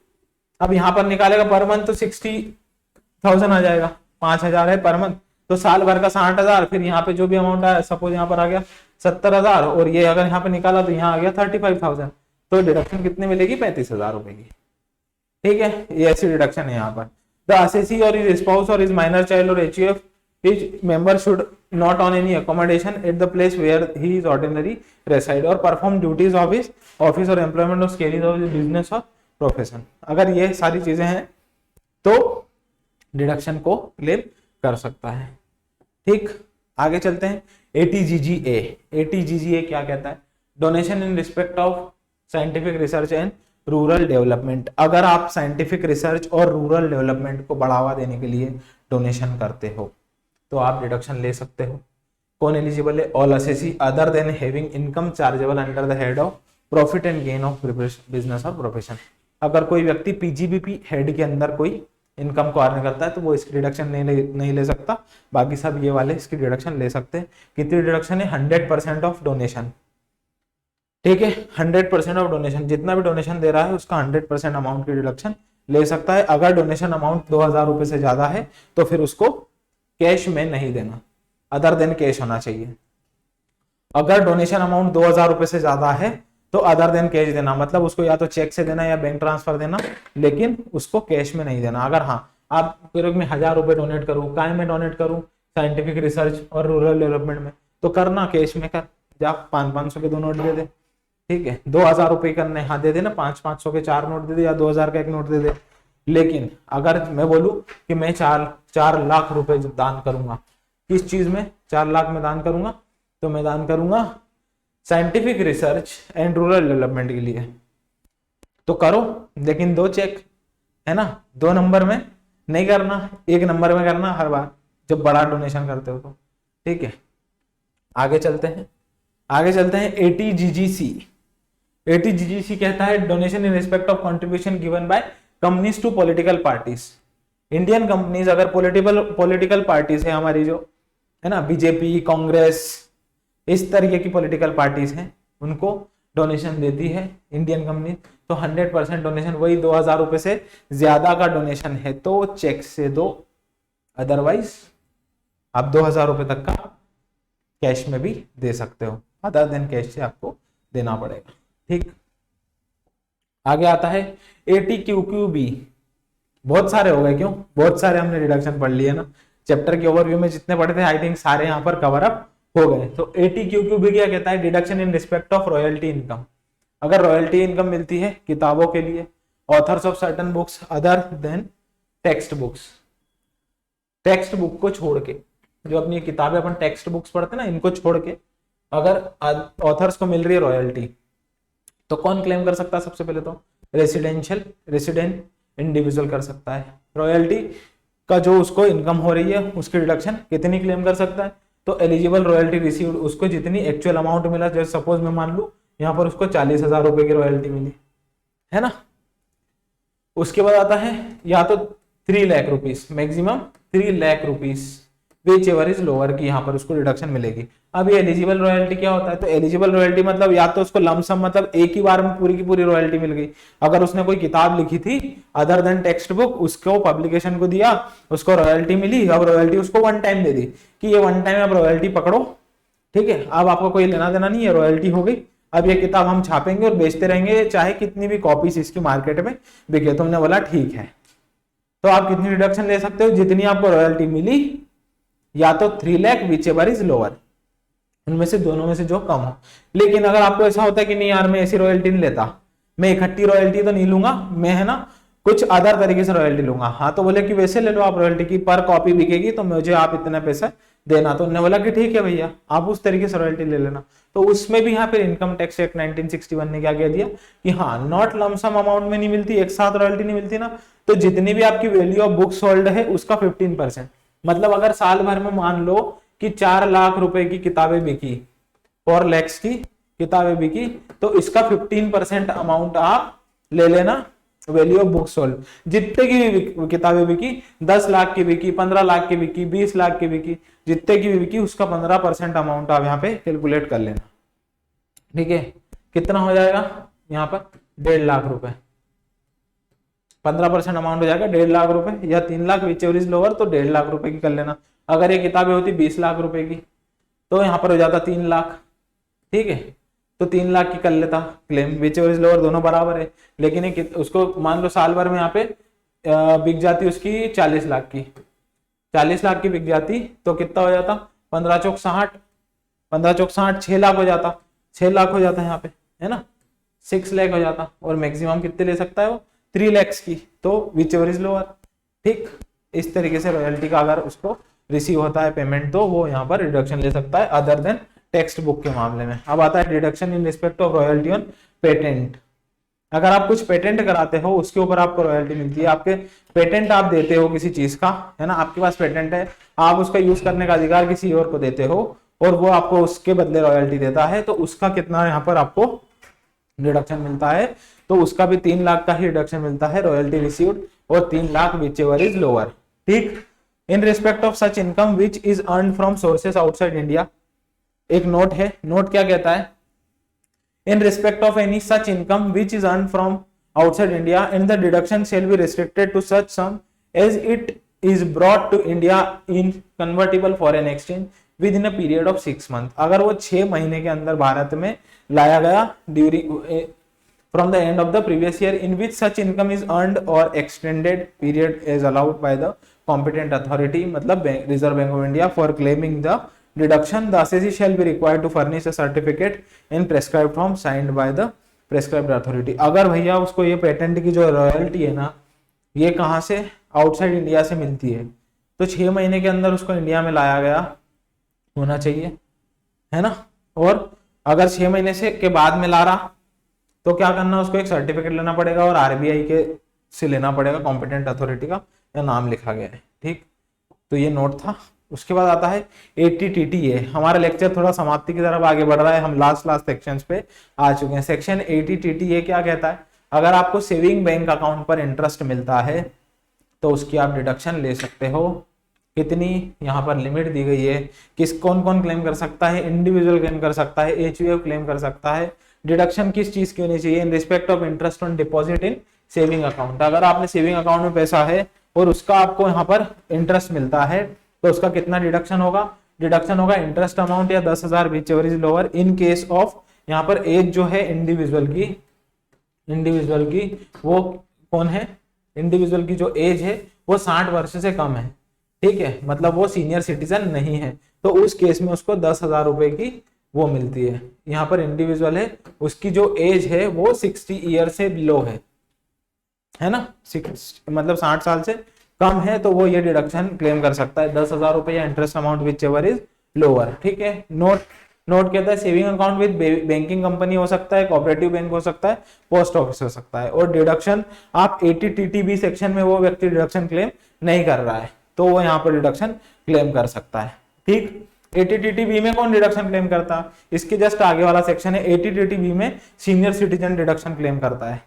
अब यहां पर निकालेगा पर मंथ तो 60,000 आ जाएगा, 5,000 है पर मंथ तो साल भर का 60,000, फिर यहाँ पे जो भी अमाउंट आया सपोज यहाँ पर आ गया 70,000 और ये अगर यहाँ पे निकाला तो यहाँ आ गया 35,000, तो डिडक्शन कितने मिलेगी, 35,000 रुपए की। ठीक है, ये ऐसी डिडक्शन है यहाँ पर। द असेसी और इज स्पाउस और इज माइनर चाइल्ड और HUF each member should not on any accommodation at the place where he is ordinary reside or perform duties of his office or employment or scaling of his business or profession। अगर ये सारी चीजें हैं तो deduction को claim कर सकता है। ठीक, आगे चलते हैं। ATGGA, ATGGA क्या कहता है, donation in respect of scientific research and rural development. अगर आप साइंटिफिक रिसर्च और रूरल डेवलपमेंट को बढ़ावा देने के लिए डोनेशन करते हो तो आप डिडक्शन ले सकते हो। कौन एलिजिबल है, all assessee other than having income chargeable under the head of profit and gain of business और प्रोफेशन। अगर कोई व्यक्ति पीजीबीपी हेड के अंदर कोई इनकम को अर्न करता है तो वो इसकी डिडक्शन नहीं ले सकता, बाकी सब ये वाले इसकी डिडक्शन ले सकते हैं। कितनी डिडक्शन है, 100% ऑफ डोनेशन। ठीक है, 100% ऑफ डोनेशन, जितना भी डोनेशन दे रहा है उसका 100% अमाउंट की डिडक्शन ले सकता है। अगर डोनेशन अमाउंट 2,000 रुपए से ज्यादा है तो फिर उसको कैश में नहीं देना, अदर देन कैश होना चाहिए। अगर डोनेशन अमाउंट 2,000 रुपए से ज्यादा है तो अदर देन कैश देना, मतलब उसको या तो चेक से देना या बैंक ट्रांसफर देना, लेकिन उसको कैश में नहीं देना। अगर हाँ आप फिर में 1,000 रुपए डोनेट करूँ, काय में डोनेट करूँ, साइंटिफिक रिसर्च और रूरल डेवलपमेंट में, तो करना कैश में कर, जा 500-500 के 2 नोट दे दे। ठीक है, 2,000 रुपए करने, हाँ दे देना, 500-500 के 4 नोट दे दे या 2,000 का 1 नोट दे दे। लेकिन अगर मैं बोलूं कि मैं 4 लाख रुपए दान करूंगा, किस चीज में 4 लाख में दान करूंगा, तो मैं दान करूंगा scientific research and rural development के लिए, तो करो, लेकिन 2 चेक, है ना, 2 नंबर में नहीं करना, 1 नंबर में करना हर बार जब बड़ा डोनेशन करते हो तो। ठीक है, आगे चलते हैं। ATGGC। ATGGC कहता है donation in respect of contribution given by companies to political parties. Indian companies अगर पॉलिटिकल पार्टीज है हमारी, जो है ना बीजेपी, कांग्रेस, इस तरीके की पॉलिटिकल पार्टीज हैं, उनको डोनेशन देती है इंडियन कंपनी, तो 100% डोनेशन, वही 2,000 रुपए से ज्यादा का डोनेशन है तो चेक से दो, अदरवाइज आप 2,000 रुपए तक का कैश में भी दे सकते हो, अदर देन कैश से आपको देना पड़ेगा। ठीक, आगे आता है ATQQB। बहुत सारे हो गए, क्यों, बहुत सारे हमने डिडक्शन पढ़ लिए ना, चैप्टर के ओवरव्यू में जितने पढ़े थे आई थिंक सारे यहाँ पर कवर अप हो गए। तो ATQQB क्या कहता है, deduction in respect of royalty income. अगर रॉयल्टी इनकम मिलती है किताबों के लिए, authors of certain books other than text books, text book को छोड़ के, जो अपनी किताबें अपन टेक्स्ट बुक्स पढ़ते हैं ना, इनको छोड़ के अगर ऑथर्स को मिल रही है रॉयल्टी, तो कौन क्लेम कर सकता है, सबसे पहले तो रेसिडेंट इंडिविजुअल कर सकता है। रॉयल्टी का जो उसको इनकम हो रही है उसकी डिडक्शन कितनी क्लेम कर सकता है, तो एलिजिबल रॉयल्टी रिसीव्ड, उसको जितनी एक्चुअल अमाउंट मिला, जैसे सपोज मैं मान लू यहाँ पर उसको 40,000 रुपए की रॉयल्टी मिली, है ना। उसके बाद आता है या तो 3 lakh rupees, maximum 3 lakh rupees, which ever is lower की, यहाँ पर उसको डिडक्शन मिलेगी। अब ये एलिजिबल रॉयल्टी क्या होता है, तो एलिजिबल रॉयल्टी मतलब या तो उसको लमसम, मतलब एक ही बार में पूरी की पूरी रॉयल्टी मिल गई। अगर उसने कोई किताब लिखी थी अदर देन टेक्स्ट बुक, उसको पब्लिकेशन को दिया, उसको रॉयल्टी मिली, अब रॉयल्टी उसको 1 टाइम दे दी कि ये 1 टाइम आप रॉयल्टी पकड़ो, ठीक है, अब आपको कोई लेना देना नहीं है, रॉयल्टी हो गई। अब ये किताब हम छापेंगे और बेचते रहेंगे, चाहे कितनी भी कॉपीज इसकी मार्केट में बिके। तुमने बोला ठीक है, तो आप कितनी डिडक्शन ले सकते हो, जितनी आपको रॉयल्टी मिली, या तो 3 lakh whichever is lower, उनमें से दोनों में से जो कम हो। लेकिन अगर आपको ऐसा होता है कि नहीं यार मैं ऐसी रॉयल्टी नहीं लेता, मैं इकट्ठी रॉयल्टी तो नहीं लूंगा, मैं है ना कुछ अदर तरीके से रॉयल्टी लूंगा, हाँ, तो बोले कि वैसे ले लो आप, रॉयल्टी की पर कॉपी बिकेगी तो मुझे आप इतना पैसा देना। तो उन्होंने बोला कि ठीक है भैया, आप उस तरीके से रॉयल्टी ले लेना। तो उसमें भी यहाँ पे इनकम टैक्स एक्ट 1961 ने क्या कह दिया कि हाँ, नॉट लमसम अमाउंट में नहीं मिलती, एक साथ रॉयल्टी नहीं मिलती ना, तो जितनी भी आपकी वैल्यू ऑफ बुक्स होल्ड है उसका 15%, मतलब अगर साल भर में मान लो कि 4 लाख रुपए की किताबें बिकी, 4 लैक्स की किताबें बिकी, तो इसका 15% अमाउंट आप ले लेना वैल्यू ऑफ बुक सोल्ड। जितने की भी किताबें बिकी, 10 लाख की बिकी, 15 लाख की बिकी, 20 लाख की बिकी, जितने की भी बिकी उसका 15% अमाउंट आप यहाँ पे कैलकुलेट कर लेना। ठीक है, कितना हो जाएगा यहाँ पर 1.5 लाख रुपए, 15% अमाउंट हो जाएगा 1.5 लाख रुपए, या 3 lakh whichever is lower तो 1.5 लाख रुपए की कर लेना। अगर ये किताबें होती 20 लाख रुपए की तो यहाँ पर हो जाता 3 लाख। ठीक है, तो 3 लाख की कर लेता claim, which ever is lower दोनों बराबर है। लेकिन उसको मान लो साल भर में यहाँ पे बिक जाती उसकी 40 लाख की, 40 लाख की बिक जाती तो कितना हो जाता 15 चौक 60, 15 चौक 60, 6 लाख हो जाता, 6 लाख हो जाता यहाँ पे, है ना, 6 लाख हो जाता। और मैक्सिमम कितने ले सकता है वो 3 लैक्स की, तो विच एवर इज लोअर। ठीक, इस तरीके से रॉयल्टी का अगर उसको रिसीव होता है पेमेंट तो वो यहाँ पर रिडक्शन ले सकता है अदर देन टेक्स्ट बुक के मामले में। अब आता है deduction in respect of royalty on patent. अगर आप कुछ पेटेंट कराते हो उसके ऊपर आपको रॉयल्टी मिलती है। आपके पेटेंट आप देते हो किसी चीज का, है ना, आपके पास पेटेंट है, आप उसका यूज करने का अधिकार किसी और को देते हो और वो आपको उसके बदले रॉयल्टी देता है, तो उसका कितना यहाँ पर आपको डिडक्शन मिलता है, तो उसका भी 3 लाख का ही डिडक्शन मिलता है रॉयल्टी रिसीव्ड, और 3 lakh whichever is lower. ठीक, in respect of such income which is earn from sources outside India, एक नोट है, नोट क्या कहता है, in respect of any such income which is earn from outside India and the deduction shall be restricted to such sum as it is brought to India in convertible foreign exchange within a period of 6 month. अगर वो 6 महीने के अंदर भारत में लाया गया during from the end of the previous year in which such income is earned और extended period is allowed by the competent authority, मतलब reserve bank of India, for claiming the deduction, the assessee shall be required to furnish a certificate in prescribed form signed by the prescribed authority। अगर भैया उसको ये patent की जो royalty है ना, ये कहाँ से, आउटसाइड इंडिया से मिलती है, तो 6 महीने के अंदर उसको इंडिया में लाया गया होना चाहिए, है ना। और अगर 6 महीने से के बाद में ला रहा तो क्या करना, उसको एक सर्टिफिकेट लेना पड़ेगा और आरबीआई के से लेना पड़ेगा, कॉम्पिटेंट अथॉरिटी का या नाम लिखा गया है। ठीक, तो ये नोट था। उसके बाद आता है ATTTA। हमारा लेक्चर थोड़ा समाप्ति की तरफ आगे बढ़ रहा है, हम लास्ट सेक्शंस पे आ चुके हैं। सेक्शन ATTTA क्या कहता है, अगर आपको सेविंग बैंक अकाउंट पर इंटरेस्ट मिलता है तो उसकी आप डिडक्शन ले सकते हो। कितनी, यहाँ पर लिमिट दी गई है, किस कौन कौन क्लेम कर सकता है, इंडिविजुअल क्लेम कर सकता है, HUF क्लेम कर सकता है। डिडक्शन किस चीज की होनी चाहिए, इन respect of interest on deposit in saving account. अगर आपने सेविंग अकाउंट में पैसा है और उसका आपको यहाँ पर इंटरेस्ट मिलता है तो उसका कितना डिडक्शन होगा, डिडक्शन होगा इंटरेस्ट अमाउंट या 10,000 which ever is lower in case of, यहाँ पर एज जो है इंडिविजुअल की वो कौन है, इंडिविजुअल की जो एज है वो 60 वर्ष से कम है। ठीक है, मतलब वो सीनियर सिटीजन नहीं है, तो उस केस में उसको 10,000 रुपए की वो मिलती है। यहाँ पर इंडिविजुअल है, उसकी जो एज है वो 60 ईयर से बिलो है ना, मतलब 60 साल से कम है, तो वो ये डिडक्शन क्लेम कर सकता है 10,000 रुपए या interest amount which ever is lower. ठीक है, नोट कहता है saving account with banking company हो सकता है, कोऑपरेटिव बैंक हो सकता है, पोस्ट ऑफिस हो सकता है। और डिडक्शन आप ATTTB सेक्शन में वो व्यक्ति डिडक्शन क्लेम नहीं कर रहा है तो वो यहाँ पर डिडक्शन क्लेम कर सकता है। ठीक, ATTTB में कौन डिडक्शन क्लेम करता है, इसके जस्ट आगे वाला सेक्शन है। ATTTB में सीनियर सिटीजन डिडक्शन क्लेम करता है,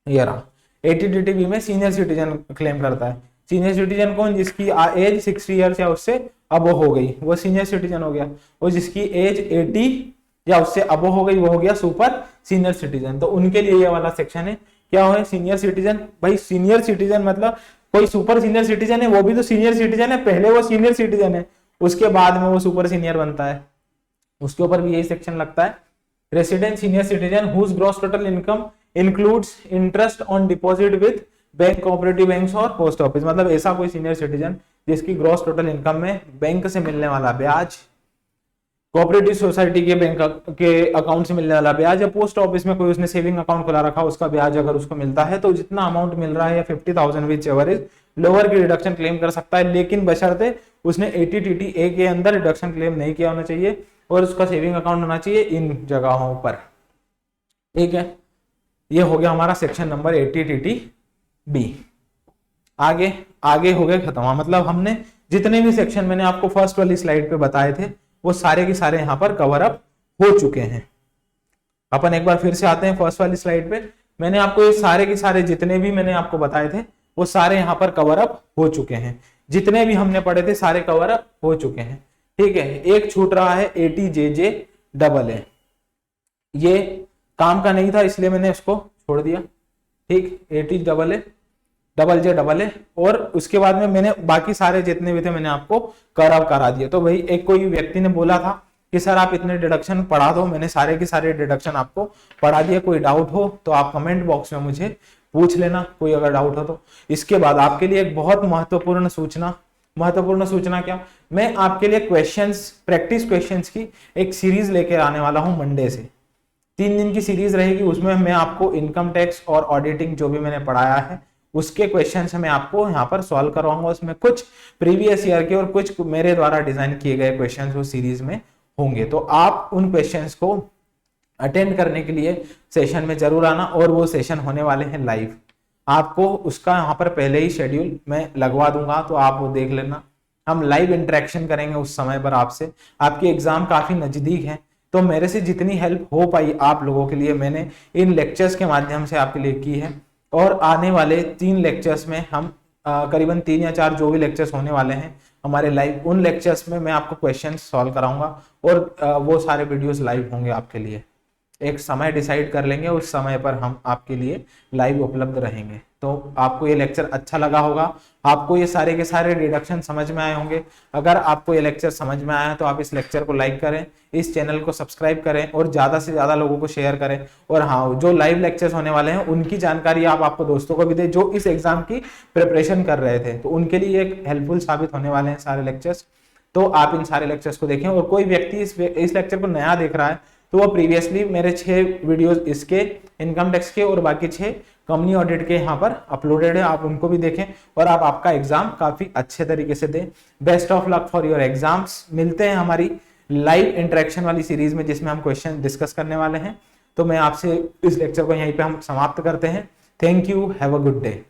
ये रहा। ATTTB में सीनियर सिटीजन क्लेम करता है। सीनियर सिटीजन कौन, जिसकी एज 60 ईयर्स या उससे अब हो गई वो सीनियर सिटीजन हो गया, और जिसकी एज 80 या उससे अब हो गई वो हो गया सुपर सीनियर सिटीजन। तो उनके लिए ये वाला सेक्शन है। क्या है सीनियर सिटीजन, भाई सीनियर सिटीजन मतलब कोई सुपर सीनियर सिटीजन है, वो भी तो सीनियर सिटीजन है, पहले वो सीनियर सिटीजन है उसके बाद में वो सुपर सीनियर बनता है, उसके ऊपर भी यही सेक्शन लगता है। Resident senior citizen whose gross total income includes interest on deposit with bank, cooperative banks और पोस्ट ऑफिस, मतलब ऐसा कोई सीनियर सिटीजन जिसकी ग्रॉस टोटल इनकम में बैंक से मिलने वाला ब्याज, कोऑपरेटिव सोसाइटी के बैंक के अकाउंट से मिलने वाला ब्याज, या पोस्ट ऑफिस में कोई उसने सेविंग अकाउंट खुला रखा उसका ब्याज अगर उसको मिलता है, तो जितना अमाउंट मिल रहा है या 50,000 विच एवर इज लोअर की रिडक्शन क्लेम कर सकता है, लेकिन बशर्ते उसने ATTTA के अंदर रिडक्शन क्लेम नहीं किया होना चाहिए और उसका सेविंग अकाउंट होना चाहिए इन जगहों पर। ठीक है, ये हो गया हमारा सेक्शन नंबर ATTTB। आगे हो गए खत्म, मतलब हमने जितने भी सेक्शन मैंने आपको फर्स्ट वाली स्लाइड पे बताए थे वो सारे के सारे यहाँ पर कवर अप हो चुके हैं। अपन एक बार फिर से आते हैं फर्स्ट वाली स्लाइड पे। मैंने आपको ये सारे के सारे जितने भी मैंने आपको बताए थे वो सारे यहाँ पर कवर अप हो चुके हैं। जितने भी हमने पढ़े थे सारे कवर अप हो चुके हैं। ठीक है, एक छूट रहा है ATJJAA, ये काम का नहीं था इसलिए मैंने इसको छोड़ दिया। ठीक, ATJJAA और उसके बाद में मैंने बाकी सारे जितने भी थे मैंने आपको कवर करा दिए। तो भाई एक कोई व्यक्ति ने बोला था कि सर आप इतने डिडक्शन पढ़ा दो, मैंने सारे के सारे डिडक्शन आपको पढ़ा दिए। कोई डाउट हो तो आप कमेंट बॉक्स में मुझे पूछ लेना, कोई अगर डाउट हो तो। इसके बाद आपके लिए एक बहुत महत्वपूर्ण सूचना क्या, मैं आपके लिए प्रैक्टिस क्वेश्चंस की एक सीरीज लेकर आने वाला हूं मंडे से। 3 दिन की सीरीज रहेगी, उसमें मैं आपको इनकम टैक्स और ऑडिटिंग जो भी मैंने पढ़ाया है उसके क्वेश्चंस मैं आपको यहाँ पर सॉल्व करवाऊंगा। उसमें कुछ प्रीवियस ईयर के और कुछ मेरे द्वारा डिजाइन किए गए क्वेश्चंस वो सीरीज में होंगे। तो आप उन क्वेश्चंस को अटेंड करने के लिए सेशन में जरूर आना, और वो सेशन होने वाले हैं लाइव। आपको उसका यहाँ पर पहले ही शेड्यूल मैं लगवा दूंगा, तो आप वो देख लेना। हम लाइव इंटरेक्शन करेंगे उस समय पर आपसे। आपकी एग्जाम काफी नजदीक है, तो मेरे से जितनी हेल्प हो पाई आप लोगों के लिए मैंने इन लेक्चर्स के माध्यम से आपके लिए की है। और आने वाले 3 लेक्चर्स में हम करीबन 3 या 4 जो भी लेक्चर्स होने वाले हैं हमारे लाइव, उन लेक्चर्स में मैं आपको क्वेश्चन सॉल्व कराऊंगा और वो सारे वीडियोस लाइव होंगे आपके लिए। एक समय डिसाइड कर लेंगे, उस समय पर हम आपके लिए लाइव उपलब्ध रहेंगे। तो आपको ये लेक्चर अच्छा लगा होगा, आपको ये सारे के सारे डिडक्शन समझ में आए होंगे। अगर आपको ये लेक्चर समझ में आया है तो आप इस लेक्चर को लाइक करें, इस चैनल को सब्सक्राइब करें और ज्यादा से ज्यादा लोगों को शेयर करें। और हाँ, जो लाइव लेक्चर्स होने वाले हैं उनकी जानकारी आप आपको दोस्तों को भी दें जो इस एग्जाम की प्रिपरेशन कर रहे थे, तो उनके लिए एक हेल्पफुल साबित होने वाले हैं सारे लेक्चर्स। तो आप इन सारे लेक्चर्स को देखें। और कोई व्यक्ति इस लेक्चर को नया देख रहा है तो वो प्रीवियसली मेरे 6 वीडियोस इसके इनकम टैक्स के और बाकी 6 कंपनी ऑडिट के यहाँ पर अपलोडेड है, आप उनको भी देखें और आप आपका एग्जाम काफी अच्छे तरीके से दें। Best of luck for your exams. मिलते हैं हमारी लाइव इंटरेक्शन वाली सीरीज में जिसमें हम क्वेश्चन डिस्कस करने वाले हैं। तो मैं आपसे इस लेक्चर को यहीं पे हम समाप्त करते हैं। Thank you, have a good day.